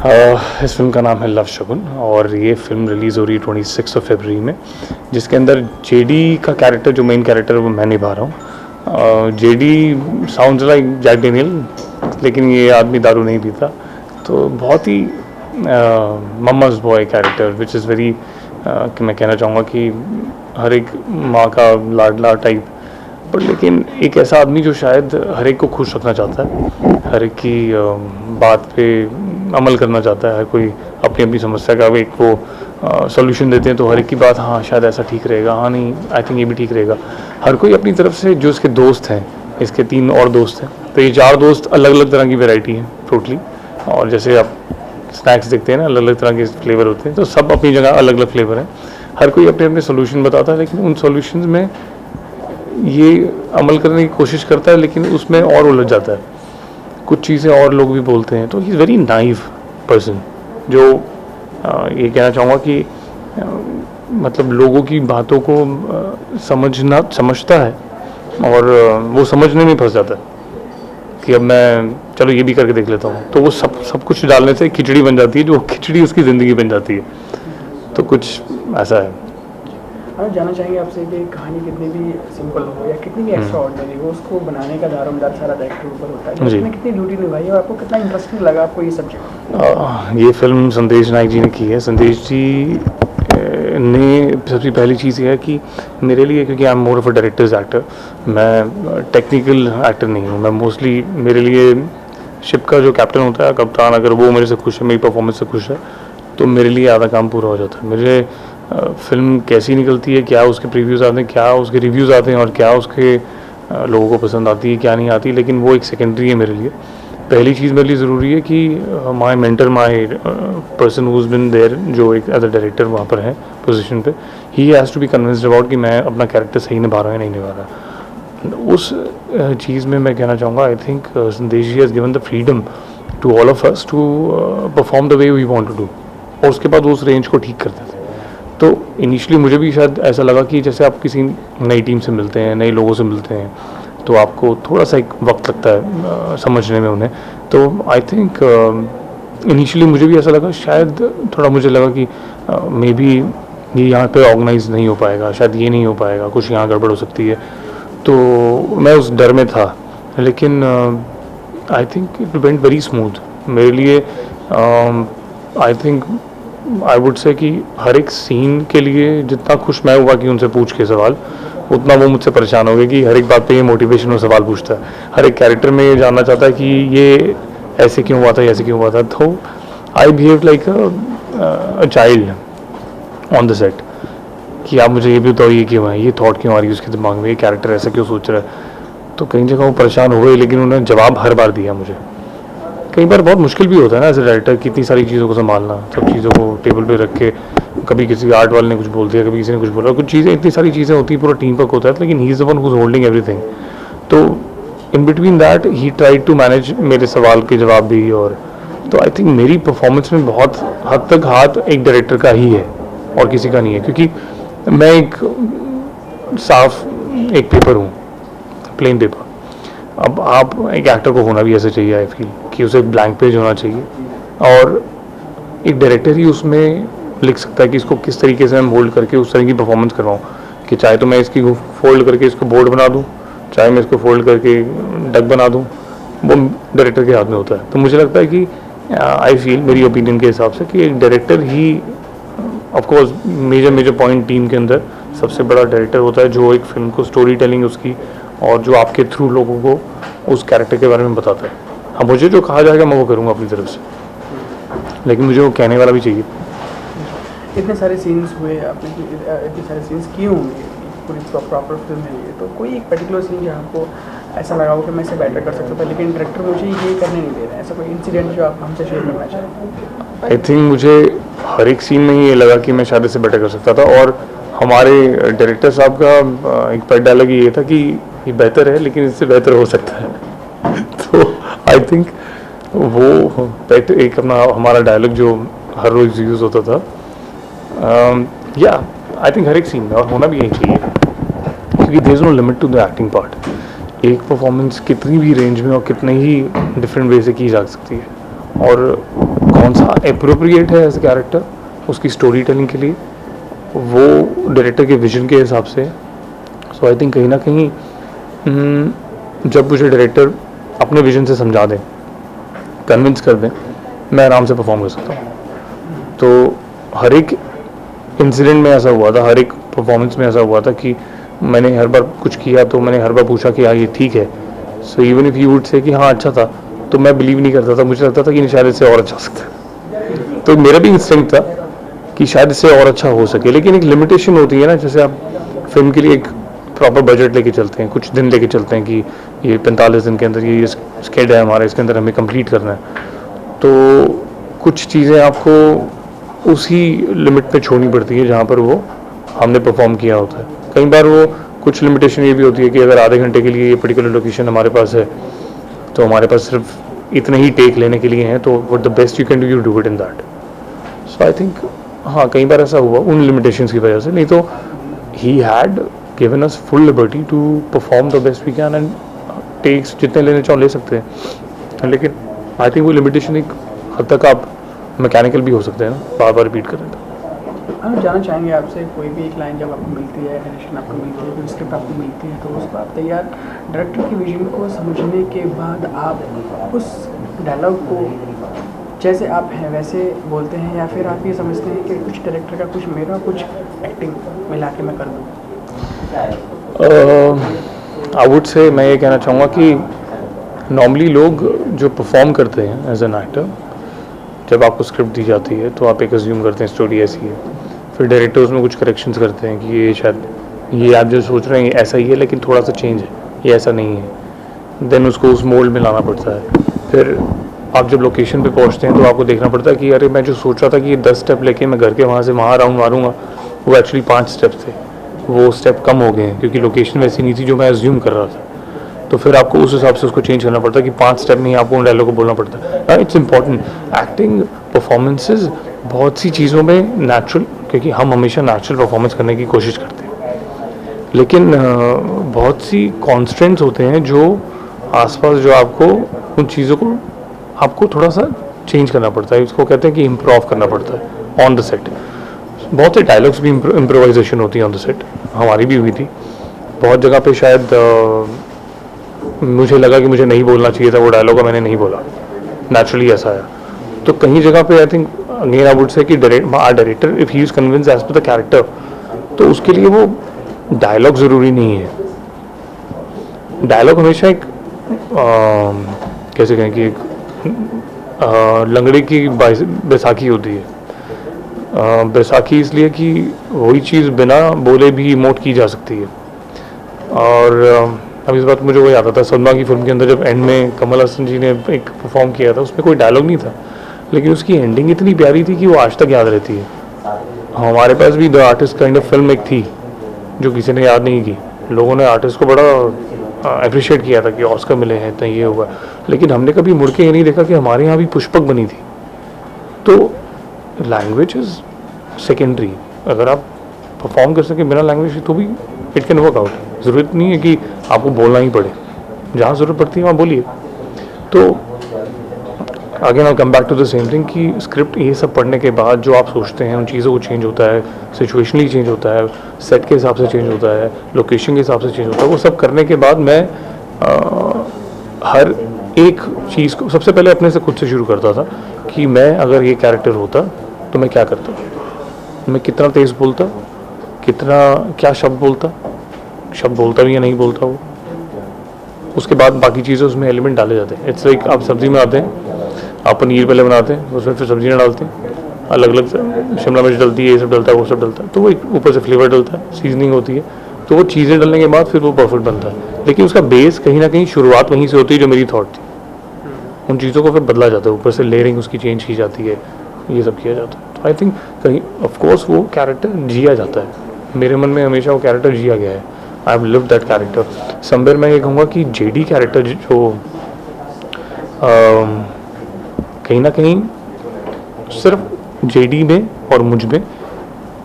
इस फिल्म का नाम है लव शगुन और ये फिल्म रिलीज़ हो रही है 26 फरवरी में, जिसके अंदर जेडी का कैरेक्टर, जो मेन कैरेक्टर है वो मैं निभा रहा हूँ। JD sounds like Jack Daniel, लेकिन ये आदमी दारू नहीं पीता, तो बहुत ही mama's boy character which is very, कि मैं कहना चाहूँगा कि हर एक माँ का लाडला टाइप, पर लेकिन एक ऐसा आदमी जो शायद हर एक को खुश रखना चाहता है, हर एक की बात पे अमल करना चाहता है, हर कोई अपनी अपनी समस्या का एक वो सॉल्यूशन देते हैं, तो हर एक की बात हाँ शायद ऐसा ठीक रहेगा, हाँ नहीं आई थिंक ये भी ठीक रहेगा, हर कोई अपनी तरफ से। जो इसके दोस्त हैं, इसके 3 और दोस्त हैं, तो ये 4 दोस्त अलग अलग तरह की वैरायटी हैं टोटली, और जैसे आप स्नैक्स देखते हैं ना, अलग अलग तरह के फ्लेवर होते हैं, तो सब अपनी जगह अलग अलग फ्लेवर हैं, हर कोई अपने अपने सोल्यूशन बताता है, लेकिन उन सोल्यूशन में ये अमल करने की कोशिश करता है, लेकिन उसमें और उलझ जाता है, कुछ चीज़ें और लोग भी बोलते हैं, तो he is very naive person, जो ये कहना चाहूँगा कि मतलब लोगों की बातों को समझता है, और वो समझने में फंस जाता है कि अब मैं चलो ये भी करके देख लेता हूँ, तो वो सब कुछ डालने से खिचड़ी बन जाती है, जो खिचड़ी उसकी ज़िंदगी बन जाती है, तो कुछ ऐसा है। हम जानना चाहेंगे आपसे कि कहानी कितनी भी सिंपल हो या कितनी भी एक्स्ट्रा ऑर्डिनरी हो, उसको बनाने का दारोमदार सारा डायरेक्टर ऊपर होता है, उसमें कितनी ड्यूटी निभाई और आपको कितना इंटरेस्टिंग लगा आपको ये सब्जेक्ट? ये फिल्म संदेश नायक जी ने की है। संदेश जी ने सबसे पहली चीज़ ये है कि मेरे लिए, क्योंकि I am more of a directors actor, मैं टेक्निकल एक्टर नहीं हूँ, मैं मोस्टली, मेरे लिए शिप का जो कैप्टन होता है, कप्तान, अगर वो मेरे से खुश है, मेरी परफॉर्मेंस से खुश है, तो मेरे लिए आधा काम पूरा हो जाता है। मेरे फिल्म कैसी निकलती है, क्या उसके प्रीव्यूज़ आते हैं, क्या उसके रिव्यूज़ आते हैं, और क्या उसके लोगों को पसंद आती है, क्या नहीं आती, लेकिन वो एक सेकेंडरी है मेरे लिए। पहली चीज़ मेरे लिए ज़रूरी है कि my mentor, my person who is been there, जो एक एज अ डायरेक्टर वहाँ पर है पोजीशन पे, he has to be convinced about कि मैं अपना कैरेक्टर सही निभा रहा हूँ या नहीं निभा रहा। उस चीज़ में मैं कहना चाहूँगा, I think Sandesh ji has given the freedom to all of us to perform the way we want to do, और उसके बाद उस रेंज को ठीक करते थे। तो इनिशियली मुझे भी शायद ऐसा लगा कि जैसे आप किसी नई टीम से मिलते हैं, नए लोगों से मिलते हैं, तो आपको थोड़ा सा एक वक्त लगता है समझने में उन्हें, तो आई थिंक इनिशियली मुझे भी ऐसा लगा, शायद थोड़ा मुझे लगा कि मे बी ये यहाँ पे ऑर्गेनाइज नहीं हो पाएगा, शायद ये नहीं हो पाएगा, कुछ यहाँ गड़बड़ हो सकती है, तो मैं उस डर में था, लेकिन I think it went very smooth मेरे लिए। आई थिंक आई वुड से कि हर एक सीन के लिए जितना खुश मैं हुआ कि उनसे पूछ के सवाल, उतना वो मुझसे परेशान हो गए कि हर एक बात पे ये मोटिवेशनल सवाल पूछता है, हर एक कैरेक्टर में ये जानना चाहता है कि ये ऐसे क्यों हुआ था, ऐसे क्यों हुआ था, तो I behave like a child on the set, कि आप मुझे ये भी बताओ ये क्यों है, ये थॉट क्यों आ रही है उसके दिमाग में, ये कैरेक्टर ऐसा क्यों सोच रहा है। तो कई जगह वो परेशान हुए, लेकिन उन्होंने जवाब हर बार दिया मुझे। कई बार बहुत मुश्किल भी होता है ना एज ए डायरेक्टर, कितनी सारी चीज़ों को संभालना, सब चीज़ों को टेबल पे रख के, कभी किसी आर्ट वाले ने कुछ बोल दिया, कभी किसी ने कुछ बोला, कुछ चीज़ें, इतनी सारी चीज़ें होती है, पूरा टीम वर्क होता है, लेकिन he is the one who is holding everything. तो in between that he tried to manage मेरे सवाल के जवाब भी, और तो आई थिंक मेरी परफॉर्मेंस में बहुत हद तक हाथ एक डायरेक्टर का ही है और किसी का नहीं है, क्योंकि मैं एक साफ एक पेपर हूँ, प्लेन पेपर। अब आप एक एक्टर को होना भी ऐसे चाहिए, आई फील कि उसे एक ब्लैंक पेज होना चाहिए, और एक डायरेक्टर ही उसमें लिख सकता है कि इसको किस तरीके से मैं मोल्ड करके उस तरह की परफॉर्मेंस करवाऊँ, कि चाहे तो मैं इसकी फोल्ड करके इसको बोर्ड बना दूँ, चाहे मैं इसको फोल्ड करके डक बना दूँ, वो डायरेक्टर के हाथ में होता है। तो मुझे लगता है कि आई फील, मेरी ओपिनियन के हिसाब से, कि एक डायरेक्टर ही, ऑफकोर्स मेजर पॉइंट टीम के अंदर सबसे बड़ा डायरेक्टर होता है, जो एक फिल्म को स्टोरी टेलिंग उसकी, और जो आपके थ्रू लोगों को उस कैरेक्टर के बारे में बताता है। हाँ, मुझे जो कहा जाएगा मैं वो करूँगा अपनी तरफ से, लेकिन मुझे वो कहने वाला भी चाहिए। इतने सारे सीन्स हुए, आपने इतने सारे सीन्स किए होंगे पूरी प्रॉपर फिल्म में लिए, तो कोई एक पर्टिकुलर सीन जहाँ आपको ऐसा लगा हो कि मैं इसे बेटर कर सकता था, लेकिन डायरेक्टर मुझे ये करने नहीं दे रहा है, ऐसा कोई इंसिडेंट जो आप हमसे शेयर करना चाहें? आई थिंक मुझे हर एक सीन में ये लगा कि मैं शायद इसे बेटर कर सकता था, और हमारे डायरेक्टर साहब का एक पेट डायलॉग ये था कि ये बेहतर है लेकिन इससे बेहतर हो सकता है। तो आई थिंक वो पेट एक अपना हमारा डायलॉग जो हर रोज़ यूज़ होता था, या आई थिंक हर एक सीन में, और होना भी यही चाहिए, क्योंकि there is no limit to the acting part. एक परफॉर्मेंस कितनी भी रेंज में और कितने ही डिफरेंट वे से की जा सकती है, और कौन सा अप्रोप्रिएट है एज कैरेक्टर उसकी स्टोरी टेलिंग के लिए, वो डायरेक्टर के विजन के हिसाब से। सो आई थिंक कहीं ना कहीं जब मुझे डायरेक्टर अपने विजन से समझा दें, कन्विंस कर दें, मैं आराम से परफॉर्म कर सकता हूँ। तो हर एक इंसिडेंट में ऐसा हुआ था, हर एक परफॉर्मेंस में ऐसा हुआ था कि मैंने हर बार कुछ किया तो मैंने हर बार पूछा कि हाँ ये ठीक है। So even if you would say कि हाँ अच्छा था, तो मैं बिलीव नहीं करता था, मुझे लगता था कि नहीं शायद इससे और अच्छा हो सकता है। तो मेरा भी इंस्टिंक्ट था कि शायद इससे और अच्छा हो सके, लेकिन एक लिमिटेशन होती है ना, जैसे आप फिल्म के लिए एक प्रॉपर बजट लेके चलते हैं, कुछ दिन लेके चलते हैं कि ये 45 दिन के अंदर ये स्केड है हमारा, इसके अंदर हमें कंप्लीट करना है, तो कुछ चीज़ें आपको उसी लिमिट पे छोड़नी पड़ती है जहाँ पर वो हमने परफॉर्म किया होता है। कई बार वो कुछ लिमिटेशन ये भी होती है कि अगर आधे घंटे के लिए ये पर्टिकुलर लोकेशन हमारे पास है तो हमारे पास सिर्फ इतने ही टेक लेने के लिए हैं, तो what the best you can do, you do it in that. So I think हाँ कई बार ऐसा हुआ उन लिमिटेशंस की वजह से, नहीं तो he had given us full liberty to perform the best we can and takes जितने लेने चाहो ले सकते हैं। लेकिन आई थिंक वो लिमिटेशन एक हद तक आप मैकेनिकल भी हो सकते हैं ना, बार बार रिपीट करें तो। हम जानना चाहेंगे आपसे, कोई भी एक लाइन जब आपको मिलती है, डायरेक्शन आपको मिलती है, कोई स्क्रिप्ट आपको मिलती है, तो उसको आप तैयार डायरेक्टर के विजन को समझने के बाद आप उस डायलॉग को जैसे आप हैं वैसे बोलते हैं, या फिर आप ये समझते हैं कि कुछ डायरेक्टर का कुछ मेरा कुछ एक्टिंग मिला के मैं कर दूँ? आई वुड से मैं ये कहना चाहूँगा कि नॉर्मली लोग जो परफॉर्म करते हैं एज एन एक्टर, जब आपको स्क्रिप्ट दी जाती है तो आप एक अज्यूम करते हैं स्टोरी ऐसी है, फिर डायरेक्टर उसमें कुछ करेक्शंस करते हैं कि ये शायद ये आप जो सोच रहे हैं ऐसा ही है लेकिन थोड़ा सा चेंज है, ये ऐसा नहीं है। देन उसको उस मोल्ड में लाना पड़ता है। फिर आप जब लोकेशन पे पहुंचते हैं तो आपको देखना पड़ता है कि अरे मैं जो सोच रहा था कि ये 10 स्टेप लेके मैं घर के वहाँ से वहाँ राउंड मारूंगा, वो एक्चुअली 5 स्टेप्स थे, वो स्टेप कम हो गए हैं क्योंकि लोकेशन वैसी नहीं थी जो मैं अज्यूम कर रहा था। तो फिर आपको उस हिसाब से उसको चेंज करना पड़ता है कि 5 स्टेप में ही आपको उन डायलॉग को बोलना पड़ता है। इट्स इंपॉर्टेंट, एक्टिंग परफॉर्मेंसेज बहुत सी चीज़ों में नेचुरल, क्योंकि हम हमेशा नेचुरल परफॉर्मेंस करने की कोशिश करते हैं, लेकिन बहुत सी कॉन्स्टेंट्स होते हैं जो आसपास जो आपको उन चीज़ों को आपको थोड़ा सा चेंज करना पड़ता है, इसको कहते हैं कि इम्प्रोव करना पड़ता है ऑन द सेट। बहुत से डायलॉग्स भी इम्प्रोवाइजेशन होती है ऑन द सेट, हमारी भी हुई थी बहुत जगह पे। शायद मुझे लगा कि मुझे नहीं बोलना चाहिए था वो डायलॉग, मैंने नहीं बोला, नेचुरली ऐसा आया। तो कहीं जगह पे I think again I would say कि director if he is convinced as per the character, तो उसके लिए वो डायलॉग ज़रूरी नहीं है। डायलॉग हमेशा एक कैसे कहें कि एक लंगड़े की बैसाखी होती है। बैसाखी इसलिए कि वही चीज़ बिना बोले भी इमोट की जा सकती है। और अब इस बात मुझे वो याद आता है, सलमा की फिल्म के अंदर जब एंड में कमल हसन जी ने एक परफॉर्म किया था, उसमें कोई डायलॉग नहीं था लेकिन उसकी एंडिंग इतनी प्यारी थी कि वो आज तक याद रहती है। हमारे पास भी the artist kind of film एक थी जो किसी ने याद नहीं की, लोगों ने आर्टिस्ट को बड़ा अप्रिशिएट किया था कि ऑस्कर मिले हैं इतना ये हुआ, लेकिन हमने कभी मुड़ के ये नहीं देखा कि हमारे यहाँ भी पुष्पक बनी थी। तो लैंग्वेज इज़ सेकेंडरी, अगर आप परफॉर्म कर सकें बिना लैंग्वेज तो भी इट कैन वर्क आउट। ज़रूरत नहीं है कि आपको बोलना ही पड़े, जहाँ ज़रूरत पड़ती है वहाँ बोलिए। तो again I come back to the same thing कि स्क्रिप्ट ये सब पढ़ने के बाद जो आप सोचते हैं उन चीज़ों को चेंज होता है, सिचुएशनली चेंज होता है, सेट के हिसाब से चेंज होता है, लोकेशन के हिसाब से चेंज होता है। वो सब करने के बाद मैं हर एक चीज़ को सबसे पहले अपने से खुद से शुरू करता था कि मैं अगर ये कैरेक्टर होता तो मैं क्या करता, मैं कितना तेज़ बोलता, कितना क्या शब्द बोलता भी या नहीं बोलता वो। उसके बाद बाकी चीज़ें उसमें एलिमेंट डाले जाते हैं। इट्स लाइक आप सब्ज़ी में आते हैं, आप पनीर पहले बनाते हैं, उसमें फिर सब्जियाँ डालते हैं, अलग अलग शिमला मिर्च डलती है, ये सब डलता है, वो सब डलता है, तो वो एक ऊपर से फ्लेवर डलता है, सीजनिंग होती है, तो वो चीज़ें डलने के बाद फिर वो परफेक्ट बनता है। लेकिन उसका बेस कहीं ना कहीं शुरुआत वहीं से होती है जो मेरी थॉट थी, उन चीज़ों को फिर बदला जाता है, ऊपर से लेयरिंग उसकी चेंज की जाती है, ये सब किया जाता है। तो आई थिंक कहीं ऑफकोर्स वो कैरेक्टर जिया जाता है, मेरे मन में हमेशा वो कैरेक्टर जिया गया है। I have lived that character. Somewhere मैं ये कहूँगा कि जेडी कैरेक्टर जो कहीं ना कहीं सिर्फ जेडी में और मुझ में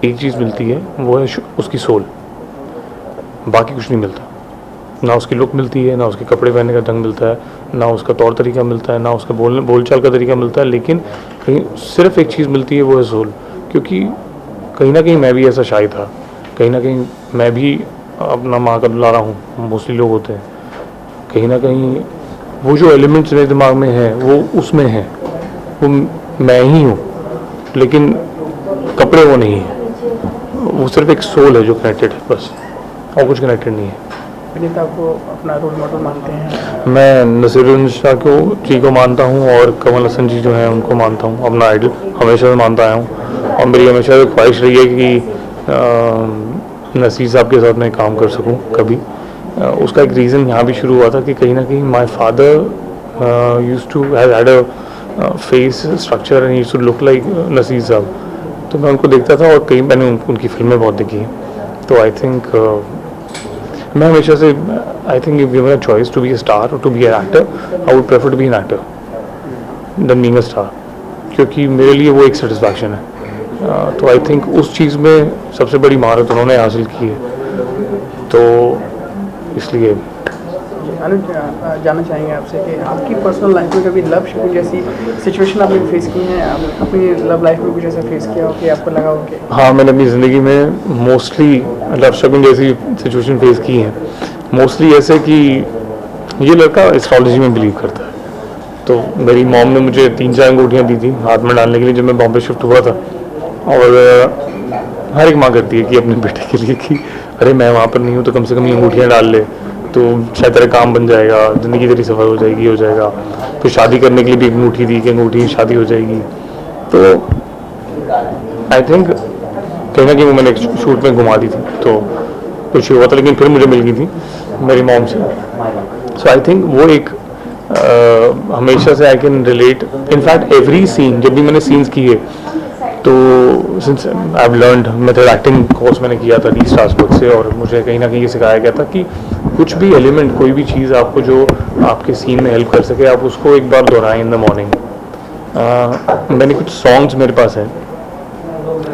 एक चीज़ मिलती है, वो है उसकी सोल, बाकी कुछ नहीं मिलता। ना उसकी लुक मिलती है, ना उसके कपड़े पहनने का ढंग मिलता है, ना उसका तौर तरीका मिलता है, ना उसका बोलचाल का तरीका मिलता है, लेकिन कहीं सिर्फ एक चीज़ मिलती है, वो है सोल। क्योंकि कहीं ना कहीं मैं भी ऐसा शायद था, कहीं ना कहीं मैं भी अपना माँ का दुलारा हूँ, मोस्टली लोग होते हैं। कहीं ना कहीं वो जो एलिमेंट्स मेरे दिमाग में हैं वो उसमें हैं, वो मैं ही हूँ, लेकिन कपड़े वो नहीं है, वो सिर्फ एक सोल है जो कनेक्टेड है बस, और कुछ कनेक्टेड नहीं है। विनीत आपको अपना रोल मॉडल मानते हैं? मैं नसीरुद्दीन शाह जी को मानता हूँ और कमल हसन जी जो हैं उनको मानता हूँ अपना आइडल, हमेशा से मानता आया हूँ। और मेरी हमेशा से ख्वाहिश रही है कि नसीर साहब के साथ मैं काम कर सकूँ कभी। उसका एक रीज़न यहाँ भी शुरू हुआ था कि कहीं ना कहीं my father used to had a face structure and used to look like Naseer sahab, तो मैं उनको देखता था और कई मैंने उनकी फिल्में बहुत देखी हैं। तो आई थिंक मैं हमेशा से I think if given a choice to be a star और to be an actor, I would prefer to be an actor than being a star, क्योंकि मेरे लिए वो एक सेटिस्फैक्शन है। तो आई थिंक उस चीज़ में सबसे बड़ी महारत उन्होंने हासिल की है, तो इसलिए अनुज जानना चाहेंगे आपसे कि आपकी पर्सनल लाइफ में कभी लव शगुन जैसी सिचुएशन आपने फेस की है? आप अपनी लव लाइफ में कुछ ऐसा फेस किया हो कि आपको लगा हो कि हाँ, मैंने अपनी ज़िंदगी में मोस्टली लव शगुन जैसी सिचुएशन फेस की है। मोस्टली ऐसे कि ये लड़का एस्ट्रोलॉजी में बिलीव करता है, तो मेरी मॉम ने मुझे 3-4 अंगूठियाँ दी थी हाथ में डालने के लिए जब मैं बॉम्बे शिफ्ट हुआ था। और हर एक माँ करती है कि अपने बेटे के लिए कि अरे मैं वहाँ पर नहीं हूँ तो कम से कम ये अंगूठियाँ डाल ले, तो शायद तेरा काम बन जाएगा, ज़िंदगी तेरी सफल हो जाएगी, हो जाएगा। फिर शादी करने के लिए भी एक अंगूठी दी कि अंगूठी शादी हो जाएगी। तो आई थिंक कहीं ना कहीं वो मैंने एक शूट में घुमा दी थी, तो कुछ हुआ था, लेकिन फिर मुझे मिल गई थी मेरी मॉम से। सो आई थिंक वो एक हमेशा से I can relate. In fact every scene जब भी मैंने सीन्स किए, तो since I have learned method acting course मैंने किया था डी स्ट्रासबर्ग से, और मुझे कहीं ना कहीं ये सिखाया गया था कि कुछ भी एलिमेंट, कोई भी चीज़ आपको जो आपके सीन में हेल्प कर सके, आप उसको एक बार दोहराएं इन द मॉर्निंग। मैंने कुछ सॉन्ग्स मेरे पास हैं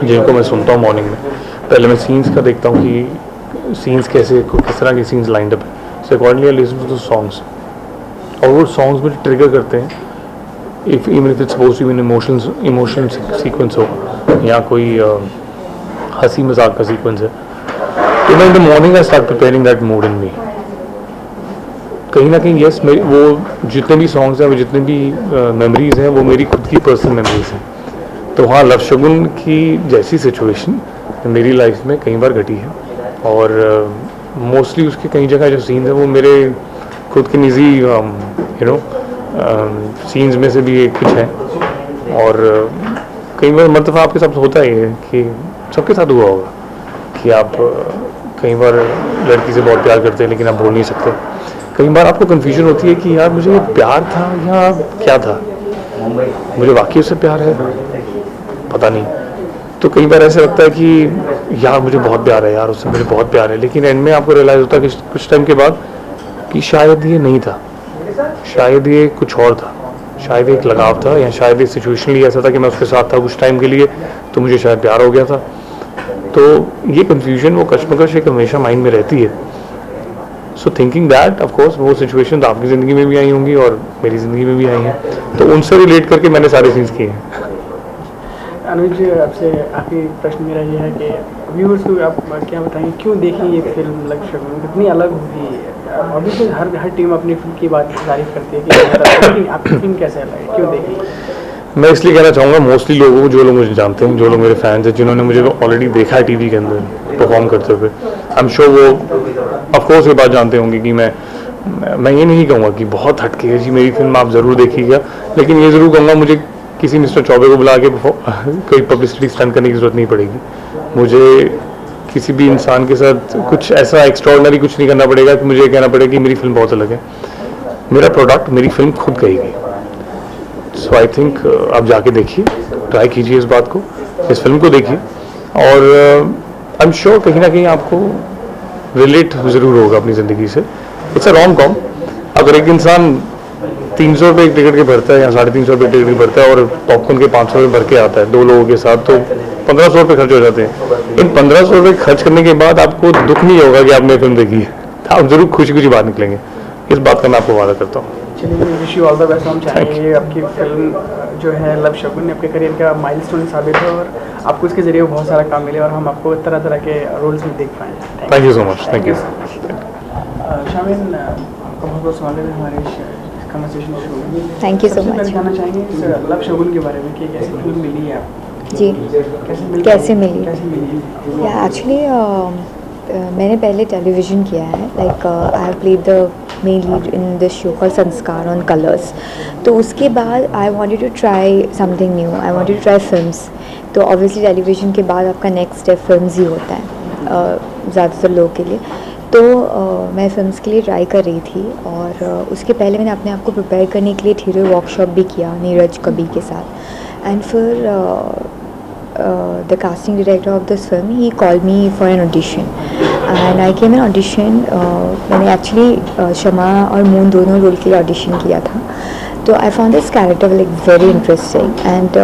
जिनको मैं सुनता हूँ मॉर्निंग में। पहले मैं सीन्स का देखता हूँ कि सीन्स कैसे, किस तरह के सीन्स लाइंड अप है, so accordingly I listen to the songs, और वो सॉन्ग्स मुझे ट्रिगर करते हैं। If even if it's suppose to be an emotion sequence हो या कोई हंसी मजाक का सीक्वेंस है, तो मैं in the morning I start preparing that mood in me. कहीं ना कहीं यस, मेरी वो जितने भी सॉन्ग्स हैं, वो जितने भी मेमोरीज हैं, वो मेरी खुद की पर्सनल मेमोरीज हैं। तो हाँ, लव शगुन की जैसी सिचुएशन मेरी लाइफ में कई बार घटी है, और मोस्टली उसके कई जगह जो सीन्स हैं वो मेरे खुद के निजी सीन्स में से भी कुछ है। और कई बार मतलब आपके साथ होता ही है कि सबके साथ हुआ होगा कि आप कई बार लड़की से बहुत प्यार करते हैं लेकिन आप बोल नहीं सकते। कई बार आपको कन्फ्यूजन होती है कि यार मुझे ये प्यार था या क्या था, मुझे वाकई उससे प्यार है, पता नहीं। तो कई बार ऐसा लगता है कि यार मुझे बहुत प्यार है, यार उससे मुझे बहुत प्यार है, लेकिन एंड में आपको रियलाइज़ होता है कि कुछ टाइम के बाद कि शायद ये नहीं था, शायद ये कुछ और था, शायद एक लगाव था, या शायद ये सिचुएशनली ऐसा था कि मैं उसके साथ था कुछ टाइम के लिए तो मुझे शायद प्यार हो गया था। तो ये कन्फ्यूजन, वो कश्मकश एक हमेशा माइंड में रहती है। सो थिंकिंग दैट ऑफकोर्स वो सिचुएशन आपकी ज़िंदगी में भी आई होंगी और मेरी ज़िंदगी में भी आई हैं, तो उनसे रिलेट करके मैंने सारे सीन्स किए हैं। अनुज, आपसे आखिरी प्रश्न मेरा ये है कि व्यूअर्स को आप क्या बताएंगे, क्यों देखें ये फिल्म लव शगुन, कितनी अलग होगी? अभी तो हर टीम अपनी फिल्म की बात तारीफ करती है कि आपकी फिल्म कैसे अलग है, क्यों देखें? मैं इसलिए कहना चाहूँगा मोस्टली लोगों को, जो लोग मुझे जानते हैं, जो लोग मेरे फैंस हैं, जिन्होंने मुझे ऑलरेडी देखा है टीवी के अंदर परफॉर्म करते हुए, आई एम श्योर वो ऑफकोर्स ये बात जानते होंगे कि मैं ये नहीं कहूँगा कि बहुत हटके है जी मेरी फिल्म, आप ज़रूर देखिएगा, लेकिन ये ज़रूर कहूँगा मुझे किसी मिस्टर चौबे को बुला के कोई पब्लिसिटी स्टंट करने की ज़रूरत नहीं पड़ेगी। मुझे किसी भी इंसान के साथ कुछ ऐसा एक्स्ट्राऑर्डिनरी कुछ नहीं करना पड़ेगा कि मुझे ये कहना पड़ेगा कि मेरी फिल्म बहुत अलग है। मेरा प्रोडक्ट, मेरी फिल्म खुद कहेगी। सो आई थिंक आप जाके देखिए, ट्राई कीजिए इस बात को, इस फिल्म को देखिए, और आई एम श्योर कहीं ना कहीं आपको रिलेट ज़रूर होगा अपनी ज़िंदगी से। It's a rom com. अगर एक इंसान 300 रुपये टिकट के भरता है या 350 रुपये टिकट के भरता है और पॉपकॉर्न के 500 रुपये भर के आता है 2 लोगों के साथ, तो 1500 रुपये खर्च हो जाते हैं। इन 1500 रुपये खर्च करने के बाद आपको दुख नहीं होगा कि आपने फिल्म देखी है, आप ज़रूर खुशी खुशी बाहर निकलेंगे, इस बात का मैं आपको वादा करता हूँ। चलिए, wish you all the best. हम चाहेंगे आपकी फिल्म जो है लव शगुन आपके करियर का माइलस्टोन साबित हो और आपको इसके ज़रिए बहुत सारा काम मिले और हम आपको तरह तरह के रोल्स में देख पाएँ। Thank you so much. Thank you. Shamin, आपका बहुत बहुत स्वागत है हमारे कन्वर्सेशन शुरू में। थैंक यू सो सबसे पहले मच। जानना चाहेंगे इस लव शगुन के बारे में कि कैसी फिल्म मिली है आपको? जी, कैसे मिली? कैसे मिली? या एक्चुअली मैंने पहले टेलीविज़न किया है, like I have played the main lead in this show called Sanskaar on Colors. तो उसके बाद I wanted to try something new, I wanted to try films. तो ऑब्वियसली टेलीविज़न के बाद आपका नेक्स्ट स्टेप फिल्म्स ही होता है ज़्यादातर लोगों के लिए। तो मैं फिल्म्स के लिए ट्राई कर रही थी और उसके पहले मैंने अपने आप को प्रिपेयर करने के लिए थिएटर वर्कशॉप भी किया नीरज कबीर के साथ। एंड फिर the casting director of this film, he called me for an audition and I came in audition. मैंने actually शमा और मून दोनों रोल के लिए ऑडिशन किया था। तो I found this character like very interesting and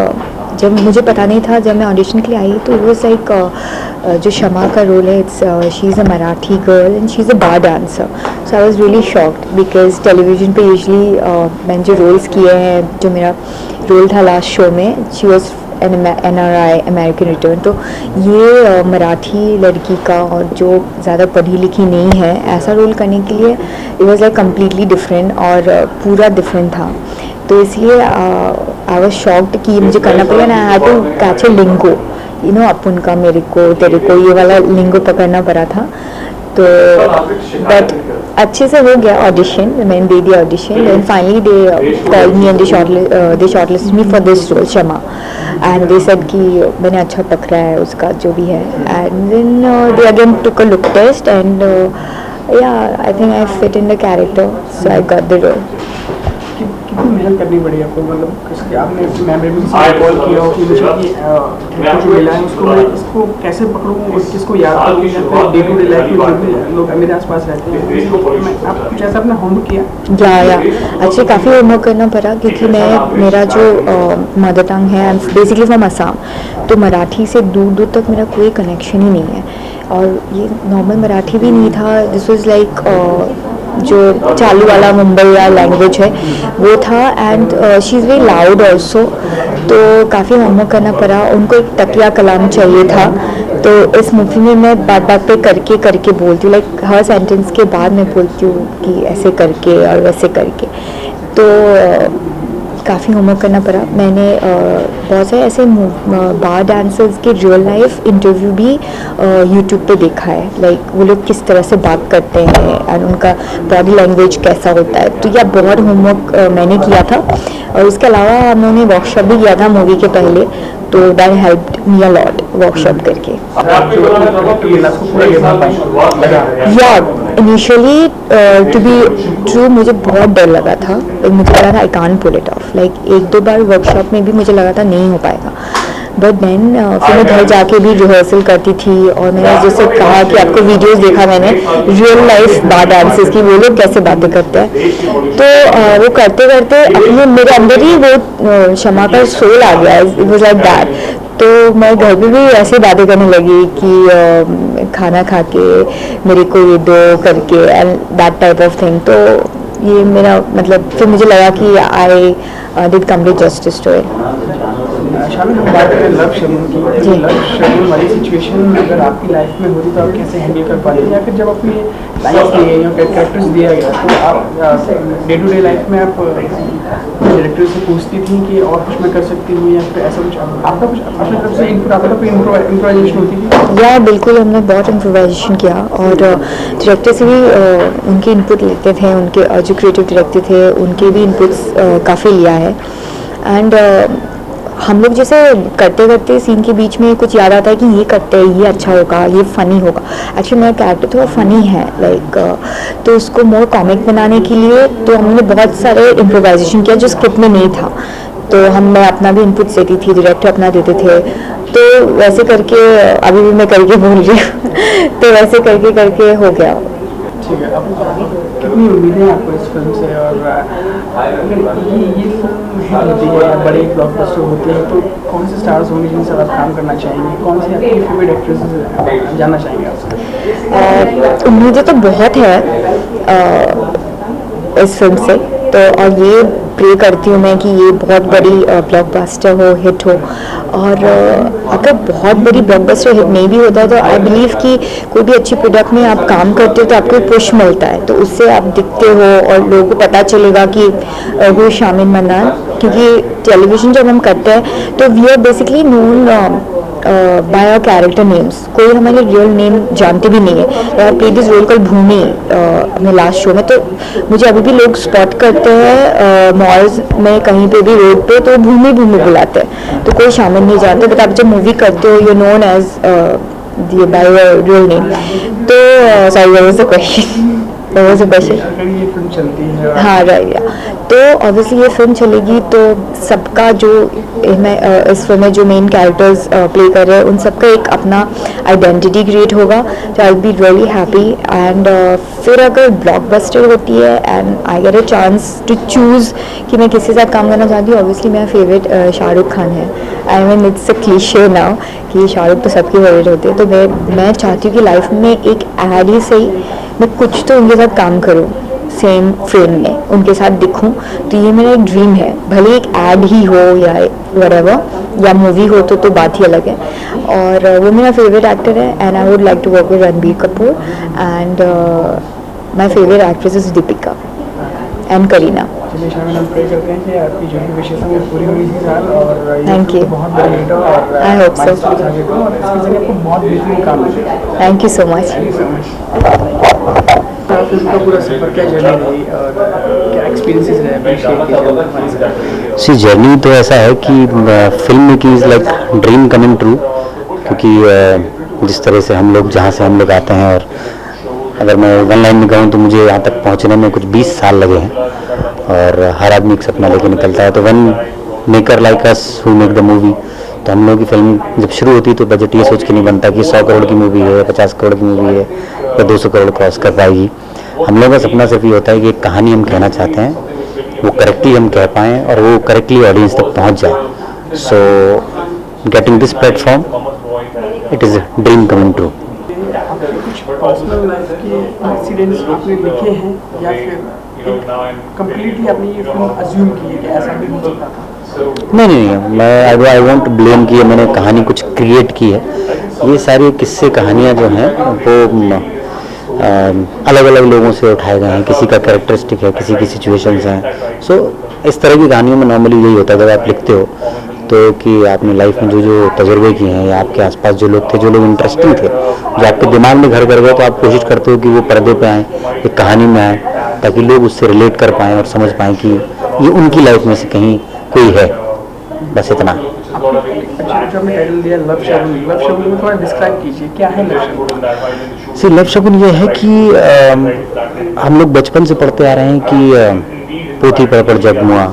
जब मुझे पता नहीं था, जब मैं ऑडिशन के लिए आई तो इट वाज लाइक जो शमा का रोल है, it's she is a Marathi girl and she is a bar dancer. So I was really shocked because television पे यूजली मैंने जो रोल्स किए हैं, जो मेरा रोल था लास्ट शो में, she was NRI American return. तो ये मराठी लड़की का और जो ज़्यादा पढ़ी लिखी नहीं है, ऐसा रोल करने के लिए it was like completely different और पूरा डिफरेंट था। तो इसलिए आई वाज शॉक्ड कि मुझे करना पड़ेगा ना। I had to catch a lingo, you know, अपन का, मेरे को, तेरे को, ये वाला लिंगो पकड़ना पड़ा था। तो बट अच्छे से हो गया ऑडिशन, मैंने दे दिया audition. Then finally they called me and they shortlisted me for this role Shama and they said कि मैंने अच्छा पकड़ा है उसका जो भी है। And then they again took a look test and yeah I think I fit in the character, so I got the role. कितनी मेहनत करनी पड़ी आपको, मतलब किसके आपने मेमोरेबल कॉल किया हो कि मुझे ये जो मिला है उसको मैं इसको कैसे पकड़ूँ और किसको याद करूँ, या फिर डे टू डे लाइफ में जो भी लोग मेरे आसपास रहते हैं, मैं आप कुछ ऐसा अपना होमवर्क किया? या एक्चुअली काफ़ी होमवर्क करना पड़ा क्योंकि मेरा जो मदर टंग है, I am basically from Assam, तो मराठी से दूर दूर तक मेरा कोई कनेक्शन ही नहीं है। और ये नॉर्मल मराठी भी नहीं था, दिस वाज लाइक जो चालू वाला मुंबई या लैंग्वेज है वो था। And she is very loud also, तो काफ़ी होमवर्क करना पड़ा। उनको एक तकिया कलाम चाहिए था, तो इस मूवी में मैं बात बात पे करके करके बोलती हूँ, लाइक हर सेंटेंस के बाद मैं बोलती हूँ कि ऐसे करके और वैसे करके। तो काफ़ी होमवर्क करना पड़ा। मैंने बहुत सारे ऐसे बार डांसर्स के रियल लाइफ इंटरव्यू भी यूट्यूब पे देखा है, लाइक वो लोग किस तरह से बात करते हैं और उनका बॉडी लैंग्वेज कैसा होता है। तो यह बहुत होमवर्क मैंने किया था। और उसके अलावा हमने वर्कशॉप भी किया था मूवी के पहले, तो that helped me a lot workshop करके। या इनिशियली टू बी ट्रू मुझे बहुत डर लगा था, मुझे लगा था I can't pull it off. Like एक दो बार वर्कशॉप में भी मुझे लगा था नहीं हो पाएगा, बट देन फिर मैं घर जाके भी रिहर्सल करती थी और मैंने जैसे कहा कि आपको वीडियोस देखा मैंने रियल लाइफ बार डांसेस की, वो लोग कैसे बातें करते हैं। तो वो करते करते अपने मेरे अंदर ही वो शमा का सोल आ गया, इट वाज लाइक दैट। तो मैं घर पे भी ऐसे बातें करने लगी कि खाना खा के मेरे को ये दो करके and that type of thing. तो ये मेरा मतलब फिर मुझे लगा कि I did complete justice to it. शामिल हम बात करें लव शगुन की, जी। लव शगुन वाली सिचुएशन अगर आपकी लाइफ में होती तो आप कैसे हैंडल कर पाते, या फिर जब अपनी लाइफ दी गई या कैरेक्टर्स दिया गया तो आप डे टू डे लाइफ में आप डायरेक्टर से पूछती थी कि और कुछ मैं कर सकती हूँ, या फिर ऐसा कुछ आपका कुछ अपनी तरफ से इनपुट आता था, कोई इम्प्रोवाइजेशन होती थी? या बिल्कुल, हमने बहुत इम्प्रोवाइजेशन किया और डायरेक्टर से भी उनके इनपुट लेते थे, उनके जो क्रिएटिव डायरेक्टर थे उनके भी इनपुट्स काफ़ी लिया है। एंड हम लोग जैसे करते करते सीन के बीच में कुछ याद आता है कि ये करते हैं, ये अच्छा होगा, ये फ़नी होगा। एक्चुअली मेरा कैरेक्टर थोड़ा फ़नी है, लाइक तो उसको मोर कॉमिक बनाने के लिए तो हमने बहुत सारे इम्प्रोवाइजेशन किया जो स्क्रिप्ट में नहीं था। तो मैं अपना भी इनपुट देती थी, डायरेक्टर अपना देते थे, तो वैसे करके अभी भी मैं करके बोल रही हूँ तो वैसे करके करके हो गया। ठीक है, अब कितनी उम्मीदें हैं आपको इस फिल्म से, और अगर ये फिल्म हिट होती है, बड़े ब्लॉकबस्टर होते हैं, तो कौन से स्टार्स होंगे जिनसे आप काम करना चाहेंगे, कौन सी आपकी फेवरेट एक्ट्रेसेस जानना चाहेंगे आपसे? उम्मीदें तो बहुत है इस फिल्म से, तो और ये प्रे करती हूँ मैं कि ये बहुत बड़ी ब्लॉकबस्टर हो, हिट हो। और अगर बहुत बड़ी ब्लॉकबस्टर हिट नहीं भी होता तो आई बिलीव कि कोई भी अच्छी प्रोडक्ट में आप काम करते हो तो आपको पुश मिलता है, तो उससे आप दिखते हो और लोगों को पता चलेगा कि वो शामिल मन्नान, क्योंकि टेलीविज़न जब हम करते हैं तो we are basically known by our character names, कोई हमारे रियल नेम जानते भी नहीं है। आई प्ले दिस रोल कल भूमि अपने लास्ट शो में, तो मुझे अभी भी लोग स्पॉट करते हैं मॉल्स में कहीं पे भी रोड पे, तो भूमि भूमि बुलाते हैं, तो कोई शामिल नहीं जानते। बट आप जब मूवी करते हो you known as by your real name. तो sorry that was the question, that was the question. अगर ये फिल्म चलती है, हाँ राइट, तो ऑब्वियसली ये फिल्म चलेगी तो सबका जो इस फिल्म में जो मेन कैरेक्टर्स प्ले कर रहे हैं उन सबका एक अपना आइडेंटिटी क्रिएट होगा, तो I be really happy. And फिर अगर ब्लॉकबस्टर होती है and I get a chance to choose कि मैं किसी के साथ काम करना चाहती हूँ, ऑब्वियसली मेरा फेवरेट शाहरुख खान है। I mean it's a cliché now कि शाहरुख तो सबके फेवरेट होते हैं, तो मैं चाहती हूँ कि लाइफ में एक ऐड ही सही मैं कुछ तो उनके साथ काम करूँ, सेम फ्रेम में उनके साथ दिखूं, तो ये मेरा एक ड्रीम है। भले एक ऐड ही हो या व्हाटएवर या मूवी हो तो बात ही अलग है। और वो मेरा फेवरेट एक्टर है and I would like to work with Ranbir Kapoor and my favourite actress is Deepika and Kareena. चलिए शामिल, हम प्रे करते हैं कि आपकी जो भी विशेष है वो पूरी हुई इसी साल, और ये Thank you. बहुत बड़ी हिट हो, और I hope so. milestones आगे हो, और इसके जरिए आपको बहुत बेहतरीन काम मिले। Thank you so much. Thank you so much. Film का पूरा सफर क्या जर्नी रही और क्या एक्सपीरियंसेस रहे, अप्रिशिएट कीजिए हमारे साथ। सी जर्नी तो ऐसा है कि film making is like dream coming true, क्योंकि जिस तरह से हम लोग जहाँ से हम लोग आते हैं, और अगर मैं वन लाइन में कहूँ तो मुझे यहाँ तक पहुँचने में कुछ 20 साल लगे हैं, और हर आदमी एक सपना लेके निकलता है। तो one maker like us who make the movie, तो हम लोगों की फिल्म जब शुरू होती है तो बजट ये सोच के नहीं बनता कि 100 करोड़ की मूवी है, 50 करोड़ की मूवी है या 200 करोड़ क्रॉस कर पाएगी। हम लोगों का सपना सिर्फ ये होता है कि एक कहानी हम कहना चाहते हैं वो करेक्टली हम कह पाएँ और वो करेक्टली ऑडियंस तक पहुँच जाए। So getting this platform it is dream coming true. कुछ पर्सनल लाइफ के इंसिडेंट्स आपने लिखे हैं या फिर कंप्लीटली आपने ये फिल्म अज्यूम की है कि ऐसा भी हो सकता था? नहीं, मैं आई वॉन्ट ब्लेम कि मैंने कहानी कुछ क्रिएट की है। ये सारी किस्से कहानियाँ जो हैं वो अलग अलग लोगों से उठाए गए हैं, किसी का कैरेक्टरिस्टिक है, किसी की सिचुएशंस हैं। सो इस तरह की कहानियों में नॉर्मली यही होता है जब आप लिखते हो तो कि आपने लाइफ में जो जो तजुर्बे किए हैं या आपके आसपास जो लोग थे, जो लोग इंटरेस्टिंग थे, जो आपके दिमाग में घर कर गए, तो आप कोशिश करते हो कि वो पर्दे पे आएँ, एक कहानी में आए, ताकि लोग उससे रिलेट कर पाएँ और समझ पाएँ कि ये उनकी लाइफ में से कहीं कोई है। बस इतना। अच्छा, जो आपने टाइटल दिया लव शगुन, लव शगुन में थोड़ा डिस्क्राइब कीजिए क्या है लव शगुन? सी लव शगुन ये है कि हम लोग बचपन से पढ़ते आ रहे हैं कि पोथी पढ़ जग मुआ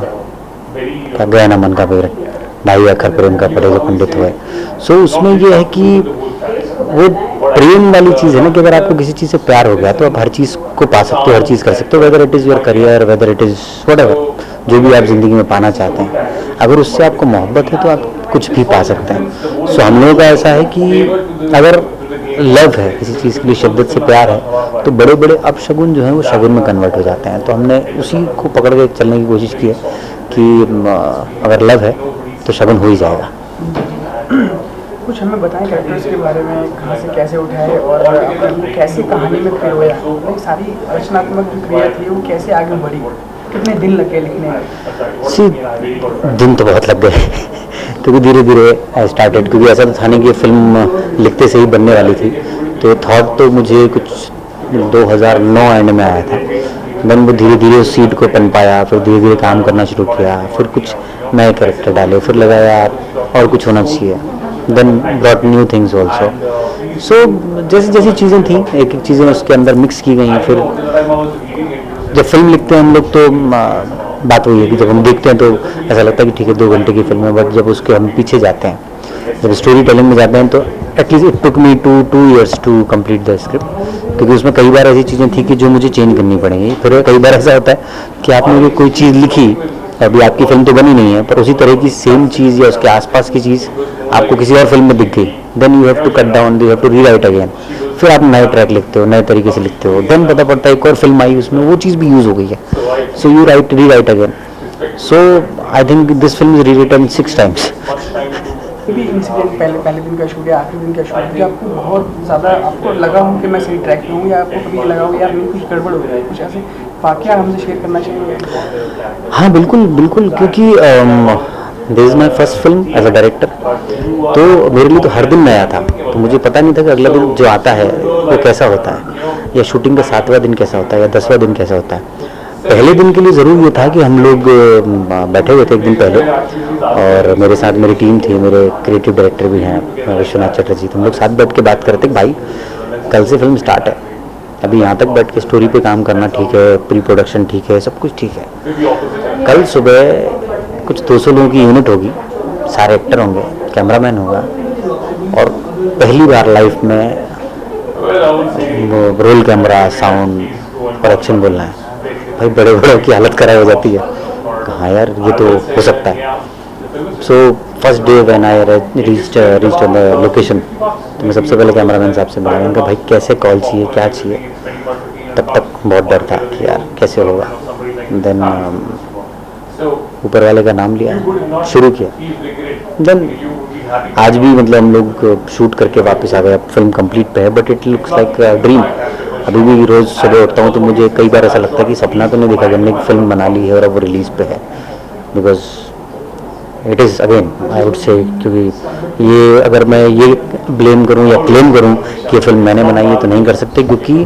गया ना मन का पेड़, भाई अखर प्रेम का पड़े जो पंडित हुए। सो उसमें ये है कि वो प्रेम वाली चीज़ है ना, कि अगर आपको किसी चीज़ से प्यार हो गया तो आप हर चीज़ को पा सकते हो, हर चीज़ कर सकते हो, whether it is your career, whether it is whatever, जो भी आप ज़िंदगी में पाना चाहते हैं, अगर उससे आपको मोहब्बत है तो आप कुछ भी पा सकते हैं। सो हम लोगों का ऐसा है कि अगर लव है, किसी चीज़ के लिए शिद्दत से प्यार है, तो बड़े बड़े अपशगुन जो हैं वो शगुन में कन्वर्ट हो जाते हैं। तो हमने उसी को पकड़ के चलने की कोशिश की है कि अगर लव है तो शगुन हो ही जाएगा। कुछ हमें बताएं कैरेक्टर्स के बारे में, कहाँ से कैसे उठाए और आपने कैसे कहानी में पिरोया, एक सारी रचनात्मक जो क्रिया थी वो कैसे आगे बढ़ी, कितने दिन लगे लिखने में? सी दिन तो बहुत लग गए क्योंकि धीरे धीरे आई स्टार्टेड, क्योंकि ऐसा तो था नहीं कि फिल्म लिखते से ही बनने वाली थी। तो थॉट तो मुझे कुछ 2009 एंड में आया था, देन वो धीरे धीरे उस सीट को पन पाया, फिर धीरे धीरे काम करना शुरू किया, फिर कुछ नए कैरेक्टर डाले, फिर लगा यार और कुछ होना चाहिए, then brought new things also. So जैसी जैसी चीज़ें थी एक एक चीज़ें उसके अंदर मिक्स की गई। फिर जब फिल्म लिखते हैं हम लोग तो बात वही है कि जब हम देखते हैं तो ऐसा लगता है कि ठीक है 2 घंटे की फिल्म है, बट जब उसके हम पीछे जाते हैं, जब स्टोरी टेलिंग में जाते हैं, तो at least it took me 2 years to complete the script. क्योंकि उसमें कई बार ऐसी चीज़ें थी कि जो मुझे चेंज करनी पड़ेंगी। फिर कई बार ऐसा होता है कि आपने कोई चीज़ लिखी, अभी आपकी फिल्म तो बनी नहीं है, पर उसी तरह की सेम चीज़ या उसके आसपास की चीज़ आपको किसी और फिल्म में दिख गई, then you have to cut down, you have to rewrite again. फिर आप नए ट्रैक लिखते हो, नए तरीके से लिखते हो, देन पता पड़ता है एक और फिल्म आई, उसमें वो चीज़ भी यूज़ हो गई है, so you rewrite again. So I think this film is rewritten 6 times। भी इंसिडेंट पहले दिन का शूट या आखिरी दिन का शूट कि आपको बहुत ज़्यादा आपको लगा हो कि मैं सही ट्रैक पे हूँ, या आपको कभी लगा हो यार मेरी कुछ गड़बड़ हो गई, कुछ ऐसे वाकया हमसे शेयर करना चाहिए? हाँ बिल्कुल बिल्कुल, क्योंकि this is my first film as a director, तो मेरे लिए तो हर दिन नया था, तो मुझे पता नहीं था कि अगला दिन जो आता है वो कैसा होता है, या शूटिंग का 7वां दिन कैसा होता है, या 10वां दिन कैसा होता है। पहले दिन के लिए ज़रूर ये था कि हम लोग बैठे हुए थे एक दिन पहले, और मेरे साथ मेरी टीम थी, मेरे क्रिएटिव डायरेक्टर भी हैं विश्वनाथ चटर्जी, तो हम लोग साथ बैठ के बात करते कि भाई कल से फिल्म स्टार्ट है, अभी यहाँ तक बैठ के स्टोरी पे काम करना ठीक है, प्री प्रोडक्शन ठीक है, सब कुछ ठीक है। कल सुबह कुछ 200 लोगों की यूनिट होगी, सारे एक्टर होंगे, कैमरामैन होगा, और पहली बार लाइफ में रोल कैमरा, साउंड और एक्शन बोलना है। भाई बड़े बड़ों की हालत खराब हो जाती है, कहाँ यार ये तो हो सकता है। So first day when I reached on the location, तो मैं सबसे पहले कैमरामैन साहब से मिला, उनका भाई कैसे कॉल चाहिए, क्या चाहिए। तब तक बहुत डर था कि यार कैसे होगा। देन ऊपर वाले का नाम लिया, शुरू किया। देन आज भी मतलब हम लोग शूट करके वापस आ गए, अब फिल्म कंप्लीट पे है, but it looks like dream. अभी भी रोज़ सुबह उठता हूँ तो मुझे कई बार ऐसा लगता है कि सपना तो नहीं देखा कि हमने एक फिल्म बना ली है और अब वो रिलीज़ पे है, because it is again I would से, क्योंकि ये अगर मैं ये ब्लेम करूँ या क्लेम करूँ कि ये फिल्म मैंने बनाई है तो नहीं कर सकते, क्योंकि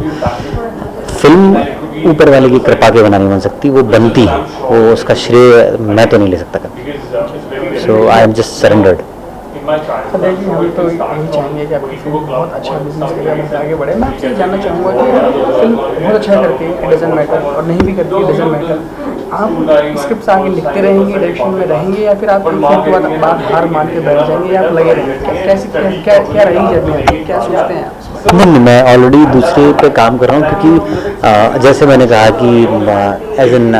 फिल्म ऊपर वाले की कृपा के बना नहीं बन सकती, वो बनती है, वो उसका श्रेय मैं तो नहीं ले सकता कभी। सो आई एम जस्ट सरेंडर्ड। सदर जी, हम तो यही चाहेंगे कि आपकी फिल्म बहुत अच्छा बिजनेस करेगा, बहुत आगे बढ़े। मैं आपसे जानना चाहूँगा कि फिल्म बहुत अच्छा करती है, इट डजंट मैटर, और नहीं भी करती है, इट डजंट मैटर, आप स्क्रिप्ट आगे लिखते रहेंगे, डायरेक्शन में रहेंगे, या फिर आप एक फिल्म के बाद हार मान के बैठ जाएंगे, या आप लगे रहेंगे? कैसे क्या रहेगी जर्नी, क्या सोचते हैं आप? नहीं, मैं ऑलरेडी दूसरे पे काम कर रहा हूँ, क्योंकि जैसे मैंने कहा कि एज एन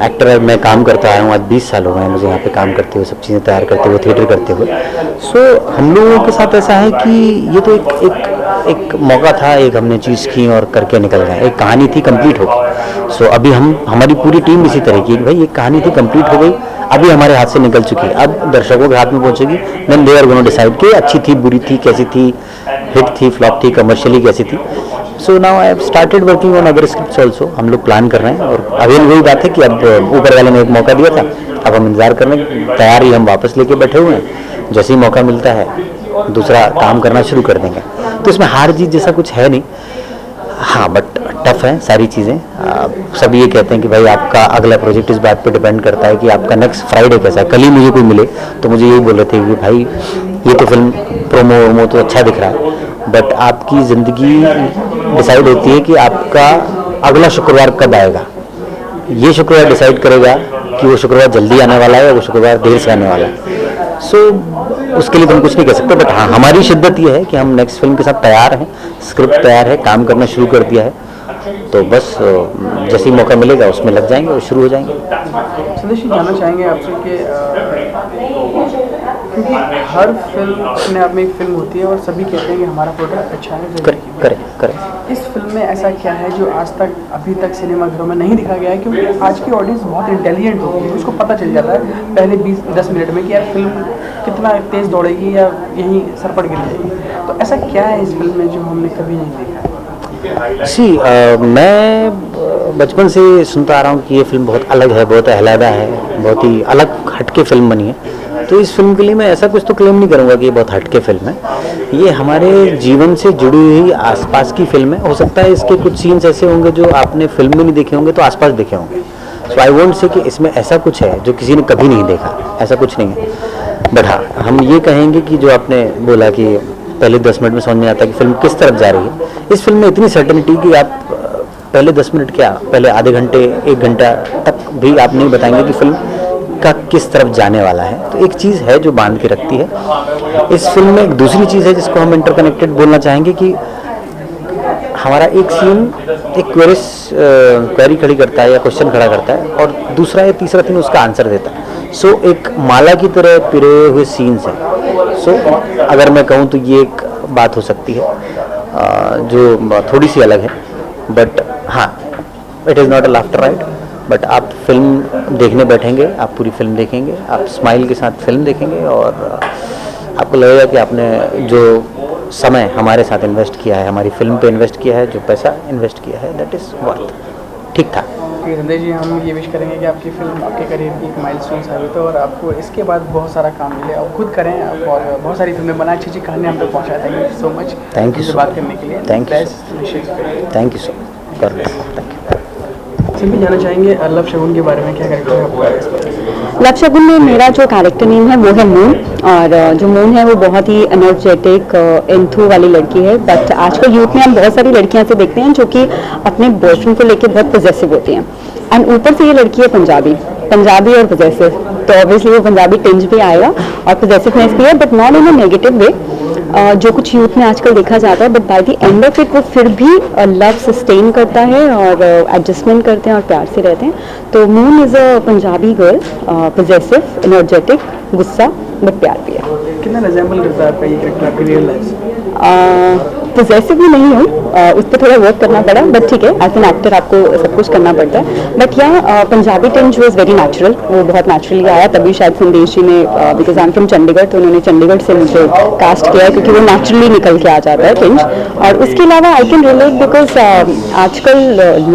एक्टर मैं काम करता आया हूँ, आज 20 साल हो गए हैं मुझे यहाँ पे काम करते हुए, सब चीज़ें तैयार करते हुए, थिएटर करते हुए। सो हम लोगों के साथ ऐसा है कि ये तो एक मौका था, एक हमने चीज़ की और करके निकल गए, एक कहानी थी, कंप्लीट हो गई। सो अभी हमारी पूरी टीम इसी तरह की, भाई एक कहानी थी, कंप्लीट हो गई, अभी हमारे हाथ से निकल चुकी है, अब दर्शकों के हाथ में पहुँचेगी, then they are gonna decide कि अच्छी थी, बुरी थी, कैसी थी, हिट थी, फ्लॉप थी, कमर्शियली कैसी थी। So now I have started working on other scripts also, हम लोग प्लान कर रहे हैं, और अगेन वही बात है कि अब ऊपर वाले ने एक मौका दिया था, अब हम इंतजार कर रहे हैं, तैयारी हम वापस लेके बैठे हुए हैं, जैसे ही मौका मिलता है दूसरा काम करना शुरू कर देंगे। तो इसमें हार जीत जैसा कुछ है नहीं, हाँ बट टफ है सारी चीज़ें। सब ये कहते हैं कि भाई आपका अगला प्रोजेक्ट इस बात पे डिपेंड करता है कि आपका नेक्स्ट फ्राइडे कैसा है। कल ही मुझे कोई मिले तो मुझे यही बोल रहे थे कि भाई ये तो फिल्म प्रोमो तो अच्छा दिख रहा है, बट आपकी ज़िंदगी डिसाइड होती है कि आपका अगला शुक्रवार कब आएगा। ये शुक्रवार डिसाइड करेगा कि वो शुक्रवार जल्दी आने वाला है या वो शुक्रवार देर से आने वाला है। सो उसके लिए तो हम कुछ नहीं कह सकते, बट हाँ हमारी शिद्दत ये है कि हम नेक्स्ट फिल्म के साथ तैयार हैं, स्क्रिप्ट तैयार है, काम करना शुरू कर दिया है, तो बस जैसे ही मौका मिलेगा उसमें लग जाएंगे और शुरू हो जाएंगे। संदेश जी, जानना चाहेंगे आपसे कि क्योंकि हर फिल्म अपने आप में एक फिल्म होती है और सभी कहते हैं कि हमारा प्रोडक्ट अच्छा है, करे। इस फिल्म में ऐसा क्या है जो आज तक अभी तक सिनेमाघरों में नहीं दिखा गया है? क्योंकि आज की ऑडियंस बहुत इंटेलिजेंट होती है, उसको पता चल जाता है पहले 20-10 मिनट में कि यार फिल्म कितना तेज़ दौड़ेगी या यहीं सरपट गिर जाएगी। तो ऐसा क्या है इस फिल्म में जो हमने कभी नहीं देखा? मैं बचपन से सुनता आ रहा हूँ कि ये फिल्म बहुत अलग है, बहुत अलहदा है, बहुत ही अलग हटके फिल्म बनी है। तो इस फिल्म के लिए मैं ऐसा कुछ तो क्लेम नहीं करूँगा कि ये बहुत हटके फिल्म है। ये हमारे जीवन से जुड़ी हुई आसपास की फिल्म है। हो सकता है इसके कुछ सीन्स ऐसे होंगे जो आपने फिल्म में नहीं देखे होंगे तो आसपास देखे होंगे। सो आई वोंट से कि इसमें ऐसा कुछ है जो किसी ने कभी नहीं देखा, ऐसा कुछ नहीं है। बट हाँ, हम ये कहेंगे कि जो आपने बोला कि पहले 10 मिनट में समझ में आता है कि फिल्म किस तरफ जा रही है, इस फिल्म में इतनी सर्टेनिटी कि आप पहले 10 मिनट क्या, पहले आधे घंटे 1 घंटा तक भी आप नहीं बताएंगे कि फिल्म का किस तरफ जाने वाला है। तो एक चीज़ है जो बांध के रखती है इस फिल्म में। एक दूसरी चीज़ है जिसको हम इंटरकनेक्टेड बोलना चाहेंगे कि हमारा एक सीन एक क्वेरी खड़ी करता है या क्वेश्चन खड़ा करता है और दूसरा या तीसरा सीन उसका आंसर देता है। सो एक माला की तरह पिरे हुए सीन्स हैं। सो अगर मैं कहूँ तो ये एक बात हो सकती है जो थोड़ी सी अलग है, बट हाँ, it is not a laughter ride. But आप फिल्म देखने बैठेंगे, आप पूरी फिल्म देखेंगे, आप स्माइल के साथ फिल्म देखेंगे और आपको लगेगा कि आपने जो समय हमारे साथ इन्वेस्ट किया है, हमारी फिल्म पे इन्वेस्ट किया है, जो पैसा इन्वेस्ट किया है, दैट इज़ वर्थ। ठीक था। संदेश जी, हम ये विश करेंगे कि आपकी फिल्म आपके करियर की एक माइलस्टोन साबित हो और आपको इसके बाद बहुत सारा काम मिले, आप खुद करें आप और बहुत सारी फिल्में बनाएं, अच्छी अच्छी कहानी हम तक पहुँचाए। Thank you so much, thank you बात करने के लिए। Thank you thank so much. Thank you. Simple जाना चाहेंगे लव शगुन के बारे में, क्या कैरेक्टर है आपका? लव शगुन में मेरा जो कैरेक्टर नेम है वो है मून, और जो मून है वो बहुत ही एनर्जेटिक एंथू वाली लड़की है। बट आजकल यूथ में हम बहुत सारी लड़कियां से देखते हैं जो कि अपने बॉयफ्रेंड को लेकर बहुत पॉजेसिव होती हैं, एंड ऊपर से ये लड़की है पंजाबी और पॉजेसिव, तो ऑब्वियसली वो पंजाबी टिंज भी आएगा और पॉजेसिवनेस भी है, but not in a negative way जो कुछ यूथ में आजकल देखा जाता है। But by the end of it वो फिर भी लव सस्टेन करता है और एडजस्टमेंट करते हैं और प्यार से रहते हैं। तो moon is a Punjabi girl, possessive, energetic, गुस्सा, बट प्यार भी है। कितना रिजेंबल करता है आपका ये कैरेक्टर आपकी रियल लाइफ? पॉजेसिव भी नहीं हूँ, उस पर थोड़ा वर्क करना पड़ा, बट ठीक है, एज एन एक्टर आपको सब कुछ करना पड़ता है। बट या Punjabi tinge was very natural, वो बहुत नेचुरली आया, तभी शायद संदेश जी ने, because I am from Chandigarh, तो उन्होंने चंडीगढ़ से मुझे कास्ट किया है क्योंकि वो नेचुरली निकल के आ जाता है टिंज। और उसके अलावा आई कैन रिलेट बिकॉज आजकल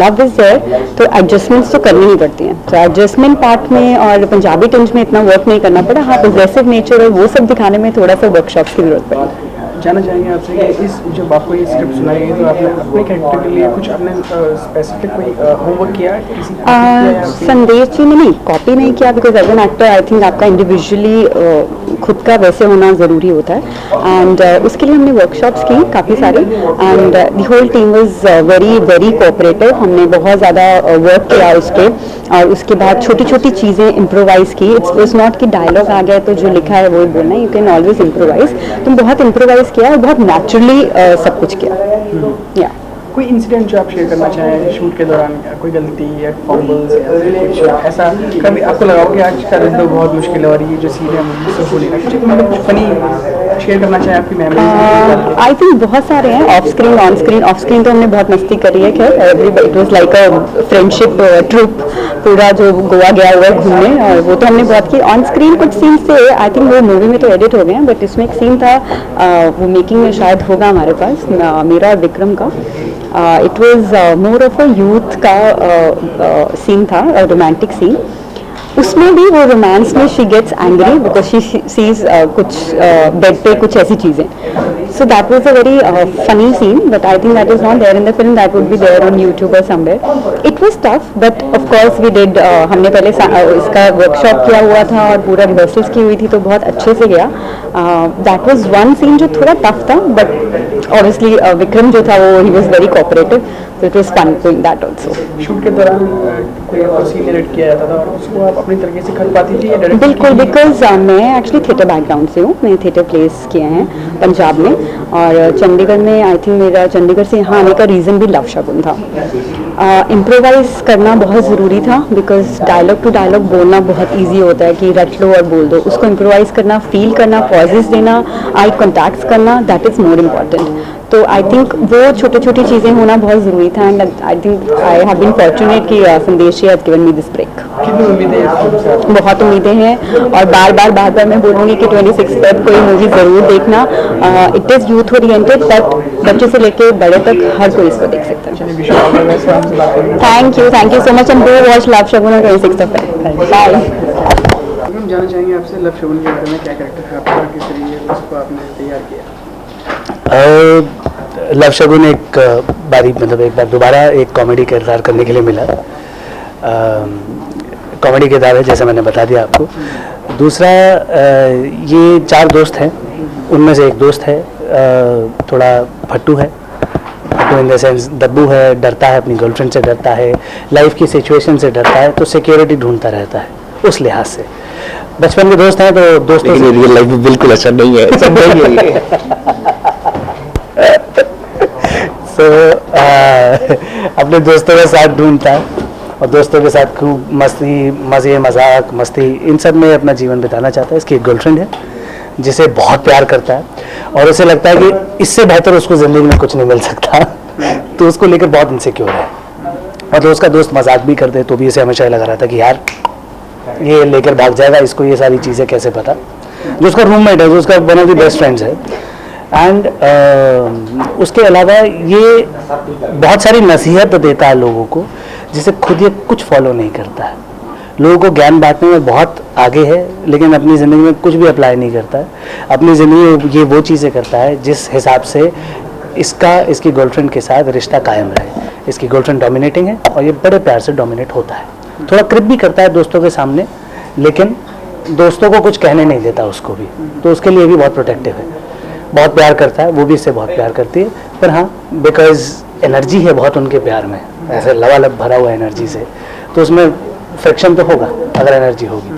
लव इज देयर, तो एडजस्टमेंट्स तो करनी ही पड़ती हैं। तो एडजस्टमेंट पार्ट में और पंजाबी टिंज में इतना वर्क नहीं करना पड़ा। हाँ, पॉजेसिव नेचर और वो सब दिखाने में थोड़ा सा वर्कशॉप्स की जरूरत पड़ी। जानना चाहेंगे आपसे कि इस जब आपको ये स्क्रिप्ट सुनाई गई तो आपने अपने कैरेक्टर के लिए कुछ अपने स्पेसिफिक कोई होमवर्क किया किसी संदेश जी ने नहीं कॉपी नहीं किया, because as an actor I think आपका इंडिविजुअली खुद का वैसे होना ज़रूरी होता है। एंड उसके लिए हमने वर्कशॉप्स की काफ़ी सारी, and the whole team was very very cooperative. हमने बहुत ज़्यादा वर्क किया उस पर, और उसके बाद छोटी छोटी चीज़ें इम्प्रोवाइज़ की। इट्स नॉट कि डायलॉग आ गया तो जो लिखा है वो बोलना, यू कैन ऑलवेज इम्प्रोवाइज। तो बहुत इम्प्रोवाइज़ किया और बहुत नेचुरली सब कुछ किया। या कोई इंसिडेंट जो आप शेयर करना चाहें शूट के दौरान, कोई गलती या फंबल्स या फिर कुछ ऐसा कभी आपको लगा हो कि आज का दिन तो बहुत मुश्किल है और ये जो सीन है मुझसे हो नहीं रहा, कुछ मतलब कुछ फनी शेयर करना चाहें आपकी मेमोरीज? आई थिंक बहुत सारे हैं, of screen on screen. Of screen तो हमने बहुत मस्ती करी है, खैर it was like a friendship trip, पूरा जो गोवा गया हुआ है घूमने, और वो तो हमने बहुत की। ऑन स्क्रीन कुछ सीन से आई थिंक वो मूवी में तो एडिट हो गए हैं, बट इसमें एक सीन था वो मेकिंग में शायद होगा हमारे पास, मेरा और विक्रम का। It was more of a youth का सीन था, रोमांटिक सीन। उसमें भी वो रोमांस में she gets angry because she sees कुछ बेड पे कुछ ऐसी चीज़ें। So that was a very funny scene, but I think that is not there in the film, that would be there on YouTube और somewhere. It was tough, but of course we did, हमने पहले इसका workshop किया हुआ था और पूरा rehearsals की हुई थी, तो बहुत अच्छे से गया। दैट वाज वन सीन जो थोड़ा टफ था, बट ऑब्वियसली विक्रम जो था वो he was very cooperative, so it was fun doing that also. Shoot के दौरान कोई आपको सीन एडिट किया जाता था और उसको आप अपनी तरीके से कर पाती थी या डायरेक्ट? बिल्कुल, बिकॉज मैं एक्चुअली थिएटर बैकग्राउंड से हूँ, मैंने थिएटर प्लेस किए हैं पंजाब में, और चंडीगढ़ में आई थिंक मेरा चंडीगढ़ से यहाँ आने का रीज़न भी लव शगुन था। इम्प्रोवाइज़ करना बहुत ज़रूरी था, बिकॉज डायलॉग टू डायलॉग बोलना बहुत ईजी होता है कि रट लो और बोल दो, उसको इम्प्रोवाइज़ करना, फील करना, पॉजेस देना, आई कॉन्टैक्ट्स करना, दैट इज़ मोर इम्पॉर्टेंट। तो आई थिंक वो छोटी छोटी चीज़ें होना बहुत ज़रूरी था, and I think I have been fortunate कि Sandesh ji have given me this break. कितनी उम्मीदें हैं आपको? बहुत उम्मीदें हैं, और बार बार मैं बोलूँगी कि 26 फेब को ये मूवी ज़रूर देखना। It is youth oriented, but बच्चे से लेकर बड़े तक हर कोई इसको देख सकता है। चलिए, विश ऑल द बेस्ट, आपसे बात करेंगे। Thank you so much, and do watch Love Shagun 26 Feb. Bye. हम जानना चाहेंगे आपसे लव शगुन के बारे में, क्या कैरेक्टर है आपका, किस तरीके उसको आपने तैयार किया? लव शगुन एक बारी मतलब एक बार दोबारा एक कॉमेडी किरदार करने के लिए मिला। कॉमेडी किरदार है, जैसे मैंने बता दिया आपको। दूसरा, ये 4 दोस्त हैं, उनमें से एक दोस्त है थोड़ा फट्टू है, फट्टू इन द सेंस दब्बू है, डरता है, अपनी गर्लफ्रेंड से डरता है, लाइफ की सिचुएशन से डरता है, तो सिक्योरिटी ढूंढता रहता है उस लिहाज से। बचपन के दोस्त हैं तो दोस्तों से रियल लाइफ में बिल्कुल अच्छा नहीं है, सब नहीं है। So, अपने दोस्तों का साथ ढूंढता है और दोस्तों के साथ खूब मस्ती, मज़े, मजाक, मस्ती, इन सब में अपना जीवन बिताना चाहता है। इसकी एक गर्लफ्रेंड है जिसे बहुत प्यार करता है और उसे लगता है कि इससे बेहतर उसको ज़िंदगी में कुछ नहीं मिल सकता, तो उसको लेकर बहुत इनसिक्योर है। और तो उसका दोस्त मजाक भी करते तो भी इसे हमेशा लगा रहा था कि यार ये लेकर भाग जाएगा, इसको ये सारी चीज़ें कैसे पता। जो उसका रूममेट है, जो उसका one of the best friends है, एंड उसके अलावा ये बहुत सारी नसीहत देता है लोगों को, जिसे खुद ये कुछ फॉलो नहीं करता है। लोगों को ज्ञान बांटने में बहुत आगे है, लेकिन अपनी ज़िंदगी में कुछ भी अप्लाई नहीं करता है। अपनी ज़िंदगी में ये वो चीज़ें करता है जिस हिसाब से इसकी गर्लफ्रेंड के साथ रिश्ता कायम रहे। इसकी गर्लफ्रेंड डोमिनेटिंग है और ये बड़े प्यार से डोमिनेट होता है। थोड़ा क्रिप भी करता है दोस्तों के सामने, लेकिन दोस्तों को कुछ कहने नहीं देता उसको भी, तो उसके लिए भी बहुत प्रोटेक्टिव है। बहुत प्यार करता है, वो भी इससे बहुत प्यार करती है, पर हाँ बिकॉज एनर्जी है बहुत उनके प्यार में, ऐसे लबालब भरा हुआ एनर्जी से, तो उसमें फ्रिक्शन तो होगा अगर एनर्जी होगी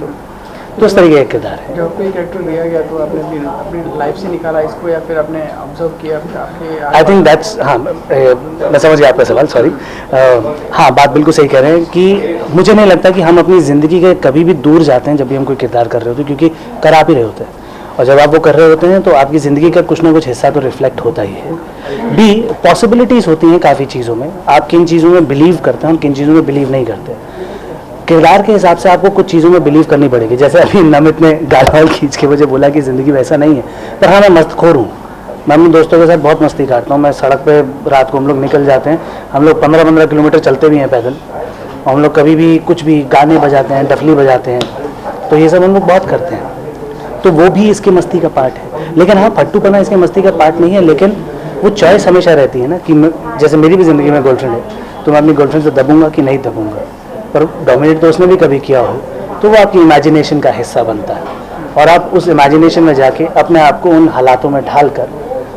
तो उस तरीके का किरदार है। जब आपको ये कैरेक्टर दिया गया तो आपने अपनी लाइफ से निकाला इसको या फिर आपने ऑब्जर्व किया फिर आपके? आई थिंक दैट्स, हाँ मैं समझ गया आपका सवाल, सॉरी। हाँ, बात बिल्कुल सही कह रहे हैं कि मुझे नहीं लगता कि हम अपनी ज़िंदगी के कभी भी दूर जाते हैं जब भी हम कोई किरदार कर रहे होते हैं, क्योंकि कर आप ही रहे होते हैं, और जब आप वो कर रहे होते हैं तो आपकी ज़िंदगी का कुछ ना कुछ हिस्सा तो रिफ्लेक्ट होता ही है। बी पॉसिबिलिटीज़ होती हैं काफ़ी चीज़ों में, आप किन चीज़ों में बिलीव करते हैं और किन चीज़ों में बिलीव नहीं करते। किरदार के हिसाब से आपको कुछ चीज़ों में बिलीव करनी पड़ेगी। जैसे अभी नमित ने गाल खींच के मुझे बोला कि ज़िंदगी वैसा नहीं है, पर हाँ मैं मस्तखोर हूँ। मैं अपने दोस्तों के साथ बहुत मस्ती काटता हूँ। मैं सड़क पे रात को हम लोग निकल जाते हैं, हम लोग 15-15 किलोमीटर चलते भी हैं पैदल, और हम लोग कभी भी कुछ भी गाने बजाते हैं, डफली बजाते हैं, तो ये सब हम लोग बहुत करते हैं। तो वो भी इसकी मस्ती का पार्ट है। लेकिन हाँ, फट्टूपना इसकी मस्ती का पार्ट नहीं है, लेकिन वो चॉइस हमेशा रहती है ना कि जैसे मेरी भी ज़िंदगी में गर्लफ्रेंड है, तो मैं अपनी गर्लफ्रेंड से दबूंगा कि नहीं दबूंगा, पर डोमिनेट तो उसने भी कभी किया हो, तो वो आपकी इमेजिनेशन का हिस्सा बनता है, और आप उस इमेजिनेशन में जाके अपने आप को उन हालातों में ढाल कर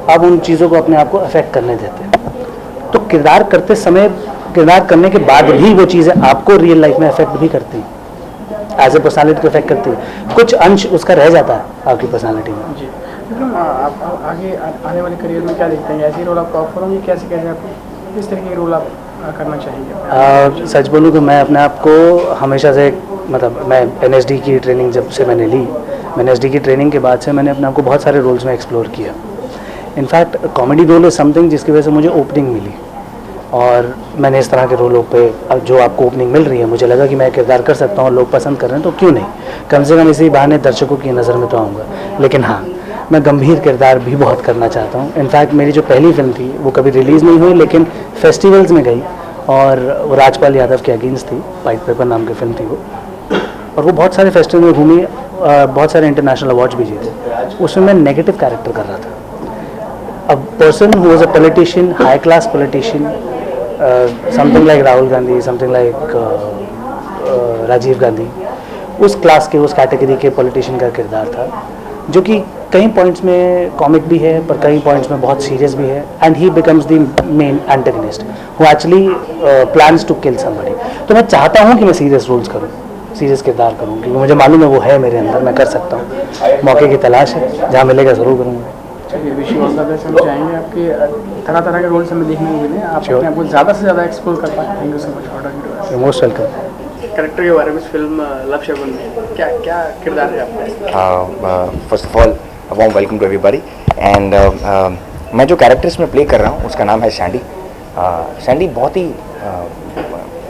आप उन चीज़ों को अपने आप को अफेक्ट करने देते हैं। तो किरदार करते समय, किरदार करने के बाद भी वो चीज़ें आपको रियल लाइफ में अफेक्ट भी करती हैं, एज ए पर्सनैलिटी को अफेक्ट करती है। कुछ अंश उसका रह जाता है आपकी पर्सनैलिटी में। जी, विक्रम, आप आगे आने वाले करियर में क्या देखते हैं? ऐसे रोल आप ऑफर होंगे? कैसे कैसे आप किस तरीके के रोल आप करना चाहेंगे? सच बोलूँ तो मैं अपने आप को हमेशा से, मतलब मैं NSD की ट्रेनिंग जब से मैंने ली, मैंने NSD की ट्रेनिंग के बाद से मैंने अपने आप को बहुत सारे रोल्स में एक्सप्लोर किया। In fact comedy role is something जिसकी वजह से मुझे ओपनिंग मिली, और मैंने इस तरह के रोलों पे जो आपको ओपनिंग मिल रही है, मुझे लगा कि मैं किरदार कर सकता हूँ, लोग पसंद कर रहे हैं, तो क्यों नहीं, कम से कम इसी बहाने दर्शकों की नज़र में तो आऊँगा। लेकिन हाँ, मैं गंभीर किरदार भी बहुत करना चाहता हूँ। इनफैक्ट मेरी जो पहली फिल्म थी वो कभी रिलीज़ नहीं हुई, लेकिन फेस्टिवल्स में गई, और वो राजपाल यादव के अगेंस्ट थी, वाइट पेपर नाम की फिल्म थी वो, और वो बहुत सारे फेस्टिवल में घूमी, बहुत सारे इंटरनेशनल अवार्ड्स भी जीते। उसमें मैं नेगेटिव कैरेक्टर कर रहा था, a person who was a politician, high class politician, something like Rahul Gandhi, something like Rajiv Gandhi, उस क्लास के, उस कैटेगरी के पॉलिटिशियन का किरदार था, जो कि कई पॉइंट्स में कॉमिक भी है, पर कई पॉइंट्स में बहुत सीरियस भी है, and he becomes the main antagonist who actually plans to kill somebody. तो मैं चाहता हूँ कि मैं सीरियस रोल्स करूँ, सीरियस किरदार करूँ, क्योंकि मुझे मालूम है वो है मेरे अंदर, मैं कर सकता हूँ। मौके की तलाश है, जहाँ मिलेगा ज़रूर करूँगा। चलिए, wish you all the best. हम चाहेंगे आपके तरह तरह के रोल्स हमें देखने को मिले, आप अपने आप को ज़्यादा से ज़्यादा एक्सप्लोर कर पाएँ। Thank you so much for talking to us. Most welcome. Character के बारे में, फिल्म लव शगुन में क्या क्या किरदार है आपका? First of all warm welcome to everybody. And मैं जो कैरेक्टर इसमें प्ले कर रहा हूँ उसका नाम है सैंडी। सैंडी बहुत ही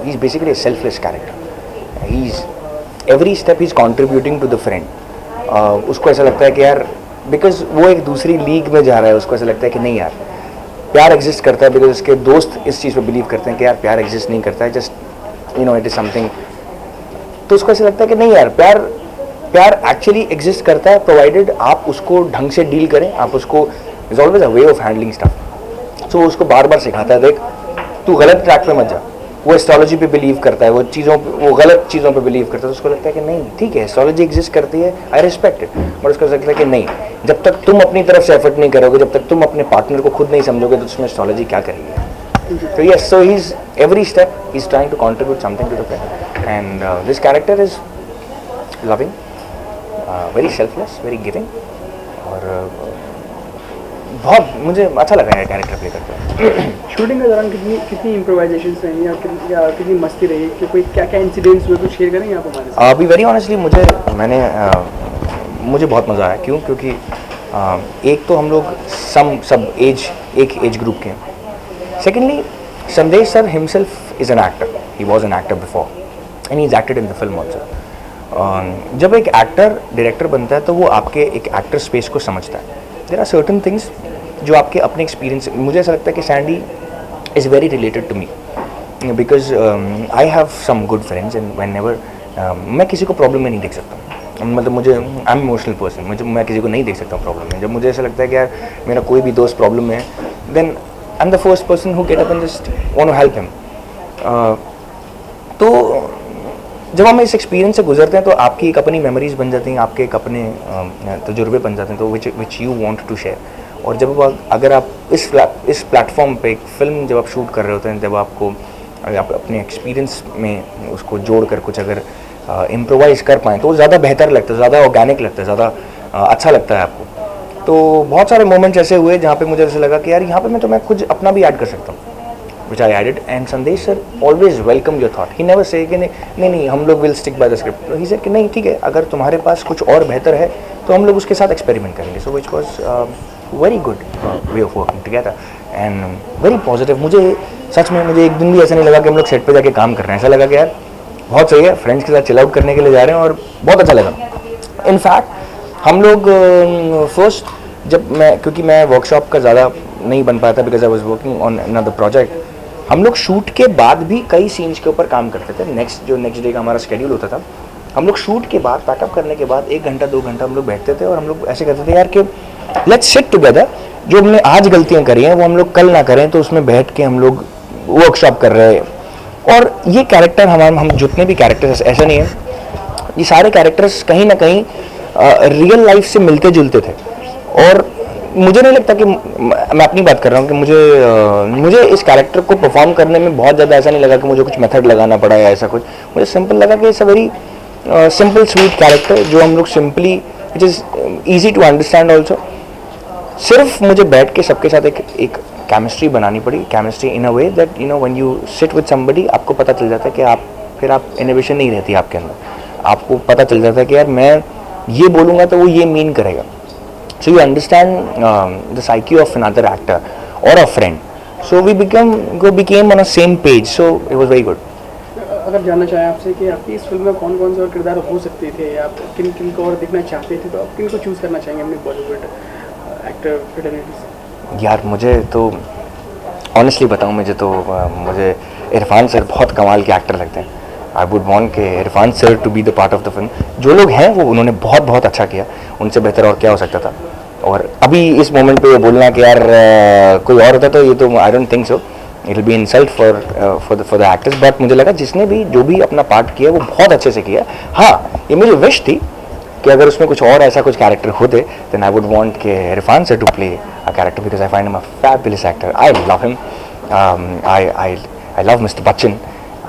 he is basically selfless character. He is every step he is contributing to the friend. उसको ऐसा लगता है कि यार, बिकॉज वो एक दूसरी लीग में जा रहा है, उसको ऐसा लगता है कि नहीं यार, प्यार एग्जिस्ट करता है, बिकॉज उसके दोस्त इस चीज़ पर बिलीव करते हैं कि यार प्यार एग्जिस्ट नहीं करता है, just you know it is something. तो उसको ऐसा लगता है कि नहीं यार, प्यार एक्चुअली एग्जिस्ट करता है, प्रोवाइडेड आप उसको ढंग से डील करें, आप उसको, is always a way of handling stuff. So उसको बार बार सिखाता है, देख तू गलत ट्रैक पे मत जा। वो एस्ट्रोलॉजी पे बिलीव करता है, वो गलत चीज़ों पे बिलीव करता है, तो उसको लगता है कि नहीं ठीक है, एस्ट्रोलॉजी एग्जिस्ट करती है, आई रिस्पेक्ट इट, बट उसको लगता है कि नहीं, जब तक तुम अपनी तरफ से एफर्ट नहीं करोगे, जब तक तुम अपने पार्टनर को खुद नहीं समझोगे, तो उसमें एस्ट्रोलॉजी क्या करेगी। So yes, so he's every step he's trying to contribute something to the film, and this character is loving, very selfless, very giving, और बहुत मुझे अच्छा लगा है कैरेक्टर प्ले करके। शूटिंग के दौरान कितनी कितनी इम्प्रोवाइजेशन रही या कितनी मस्ती रही कि कोई क्या क्या इंसिडेंट्स हुए कुछ शेयर करेंगे आप हमारे साथ? अभी वेरी ऑनेस्टली मुझे बहुत मज़ा आया। क्यों? क्योंकि एक तो हम लोग सब एक एज ग्रुप के हैं। सेकेंडली संदेश sir himself is an actor, he was an actor before and he is acted in the film also. जब एक एक्टर डायरेक्टर बनता है तो वो आपके एक एक्टर स्पेस को समझता है। देयर आर सर्टन थिंग्स जो आपके अपने एक्सपीरियंस, मुझे ऐसा लगता है कि Sandy is very related to me because I have some good friends and whenever मैं किसी को प्रॉब्लम में नहीं देख सकता। मतलब मुझे आई एम इमोशनल पर्सन, मैं किसी को नहीं देख सकता प्रॉब्लम में। जब मुझे ऐसा लगता है कि यार मेरा कोई भी दोस्त प्रॉब्लम में है, then I am the first person who get up and just want to help him. तो जब हम इस एक्सपीरियंस से गुजरते हैं तो आपकी एक अपनी मेमोरीज बन जाती हैं, आपके एक अपने तजुर्बे बन जाते हैं, तो which you want to share. और जब अगर आप इस प्लेटफॉर्म पे एक फिल्म जब आप शूट कर रहे होते हैं, जब आपको आप अपने एक्सपीरियंस में उसको जोड़कर कुछ अगर इम्प्रोवाइज़ कर पाएँ तो वो ज़्यादा बेहतर लगता है, ज़्यादा ऑर्गेनिक लगता है, ज़्यादा अच्छा लगता है आपको। तो बहुत सारे मोमेंट्स ऐसे हुए जहाँ पे मुझे ऐसा लगा कि यार यहाँ पे मैं कुछ अपना भी ऐड कर सकता हूँ, which I added, and Sandesh sir always welcomed your thought. He never say कि नहीं हम लोग will stick by the script. He said कि नहीं ठीक है, अगर तुम्हारे पास कुछ और बेहतर है तो हम लोग उसके साथ एक्सपेरिमेंट करेंगे. So which was very good way of working together and very positive. मुझे सच में मुझे एक दिन भी ऐसा नहीं लगा कि हम लोग सेट पे जाके काम कर रहे हैं. ऐसा लगा कि यार बहुत सही है, फ्रेंड्स के साथ चिल आउट करने के लिए जा रहे हैं और बहुत अच्छा लगा. इनफैक्ट हम लोग फर्स्ट जब क्योंकि मैं वर्कशॉप का ज़्यादा नहीं बन पाया था because I was working on another project, हम लोग शूट के बाद भी कई सीन्स के ऊपर काम करते थे. नेक्स्ट डे का हमारा शेड्यूल होता था, हम लोग शूट के बाद पैकअप करने के बाद 1 घंटा 2 घंटा हम लोग बैठते थे और हम लोग ऐसे करते थे यार कि लेट्स सिट टुगेदर, जो हमने आज गलतियां करी हैं वो हम लोग कल ना करें, तो उसमें बैठ के हम लोग वर्कशॉप कर रहे हैं. और ये कैरेक्टर हम जितने भी कैरेक्टर्स, ऐसा नहीं है, ये सारे कैरेक्टर्स कहीं ना कहीं रियल लाइफ से मिलते जुलते थे. और मुझे नहीं लगता कि मैं अपनी बात कर रहा हूँ कि मुझे इस कैरेक्टर को परफॉर्म करने में बहुत ज़्यादा ऐसा नहीं लगा कि मुझे कुछ मेथड लगाना पड़ा या ऐसा कुछ. मुझे सिंपल लगा कि it's a very simple sweet character जो हम लोग simply, which is easy to understand also. सिर्फ मुझे बैठ के सबके साथ एक केमिस्ट्री बनानी पड़ी. Chemistry in a way that when you sit with somebody आपको पता चल जाता है कि आप इनोवेशन नहीं रहती आपके अंदर. आपको पता चल जाता है कि यार मैं ये बोलूँगा तो वो ये मीन करेगा. So you understand the psyche of another actor or a friend. So we became on a same page. So it was very good. अगर जानना चाहें आपसे कि आपकी इस फिल्म में कौन कौन से और किरदार हो सकते थे, आप किन किन को और देखना चाहते थे, तो आप किन को चूज़ करना चाहेंगे अपने बॉलीवुड एक्टर फ्रेटर्निटी? यार मुझे तो ऑनेस्टली बताऊँ, मुझे इरफान सर बहुत कमाल के एक्टर लगते हैं. आई वुड वांट के Irfan sir to be the part of the film. जो लोग हैं वो उन्होंने बहुत अच्छा किया, उनसे बेहतर और क्या हो सकता था. और अभी इस मोमेंट पे ये बोलना कि यार कोई और होता तो ये तो I don't think so, it will be insult for the actors. But मुझे लगा जिसने जो भी अपना पार्ट किया वो बहुत अच्छे से किया. हाँ, ये मेरी विश थी कि अगर उसमें कुछ और ऐसा कुछ कैरेक्टर होते देन आई वुड वांट के Irfan sir to play a character because I find him a fabulous actor. I love him. I love mister Bachchan.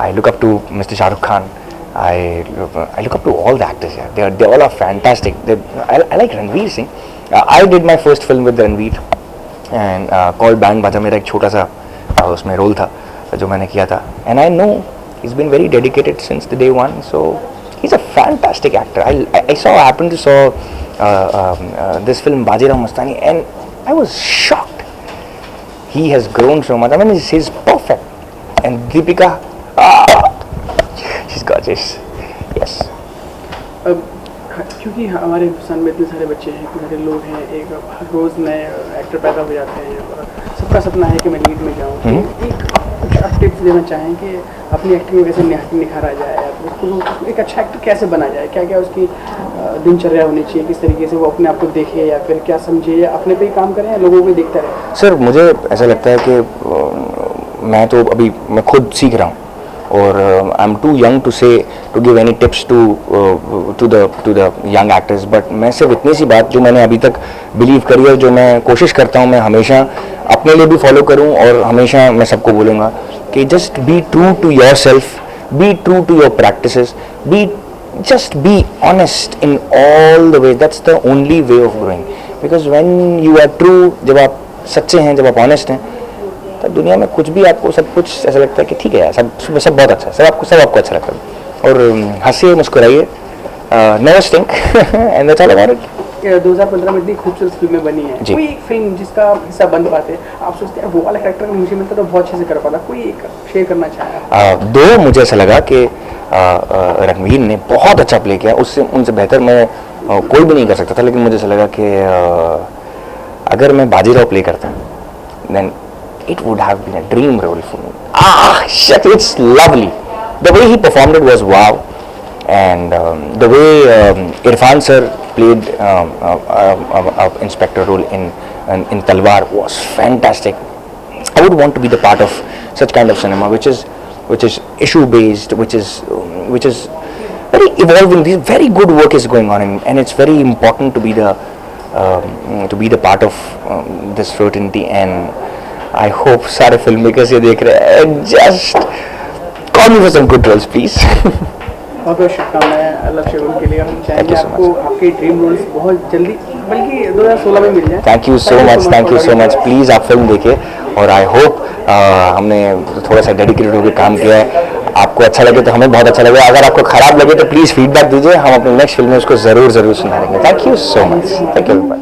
I look up to Mr. Shah Rukh Khan. I look up to all the actors here. They all are fantastic. I like Ranveer Singh. I did my first film with Ranveer and called Band Baja. मेरा एक छोटा सा उसमें role था जो मैंने किया था. And I know he's been very dedicated since the day one. So he's a fantastic actor. I happened to saw this film Bajirao Mastani and I was shocked. He has grown so much. I mean he's perfect. And Deepika, she's gorgeous. Yes. अब क्योंकि हमारे हिंदुस्तान में इतने सारे बच्चे हैं, इतने सारे लोग हैं, एक हर रोज़ नए एक्टर पैदा हो जाते हैं और सबका सपना है कि मैं लीड में जाऊँ. एक कुछ आप टिप्स देना चाहें कि अपनी एक्टिंग में कैसे निखारा जाए, उसको एक अच्छा एक्टर कैसे बना जाए, क्या क्या उसकी दिनचर्या होनी चाहिए, किस तरीके से वो अपने आप को देखे या फिर क्या समझे, या अपने पे ही काम करें या लोगों को ही देखता रहे? सर मुझे ऐसा लगता है कि मैं खुद सीख रहा हूँ और I am too young to give any tips to the young actors. But मैं सिर्फ इतनी सी बात जो मैंने अभी तक बिलीव करी है, जो मैं कोशिश करता हूँ मैं हमेशा अपने लिए भी फॉलो करूँ और हमेशा मैं सबको बोलूँगा कि just be true to yourself, be true to your practices, just be honest in all the ways. That's the only way of growing. Because when you are true, जब आप सच्चे हैं, जब आप ऑनेस्ट हैं, तब दुनिया में कुछ भी आपको सब कुछ ऐसा लगता है कि ठीक है यार, सब बहुत अच्छा है, सब आपको अच्छा लगता है। और हंसिए, मुस्कुराइए, never stink and that's all about it. 2015 में इतनी खूबसूरत फिल्में बनी हैं, जी। कोई एक फिल्म जिसका हिस्सा बन पाते आप सोचते हैं वो वाला कैरेक्टर मुझे मिलता तो बहुत अच्छे से कर पाता, कोई एक शेयर करना चाहे? दो मुझे ऐसा लगा कि रणवीर ने बहुत अच्छा प्ले किया, उससे उनसे बेहतर मैं कोई भी नहीं कर सकता था, लेकिन मुझे ऐसा लगा कि अगर मैं बाजीराव प्ले करता then it would have been a dream role for me. Shit, it's lovely, the way he performed it was wow, and the way Irfan sir played inspector role in Talwar was fantastic. I would want to be the part of such kind of cinema which is issue based, which is very evolving. This very good work is going on, and it's very important to be the part of this fraternity. And I hope सारे filmmakers ये देख रहे हैं, just call me for some good roles please. बहुत बहुत शुभकामनाएं लक्ष्य role के लिए। हम चाहेंगे Thank you so आपको much. आपके ड्रीम रोल्स बहुत जल्दी, बल्कि 2016 में मिल जाए। Thank you so much, please आप फिल्म देखिए, और आई होप हमने थोड़ा सा डेडिकेटेड होकर काम किया है, आपको अच्छा लगे तो हमें बहुत अच्छा लगे, अगर आपको ख़राब लगे तो प्लीज़ फीडबैक दीजिए, हम अपनी नेक्स्ट फिल्म में उसको ज़रूर सुनाएंगे। Thank you so much, thank you.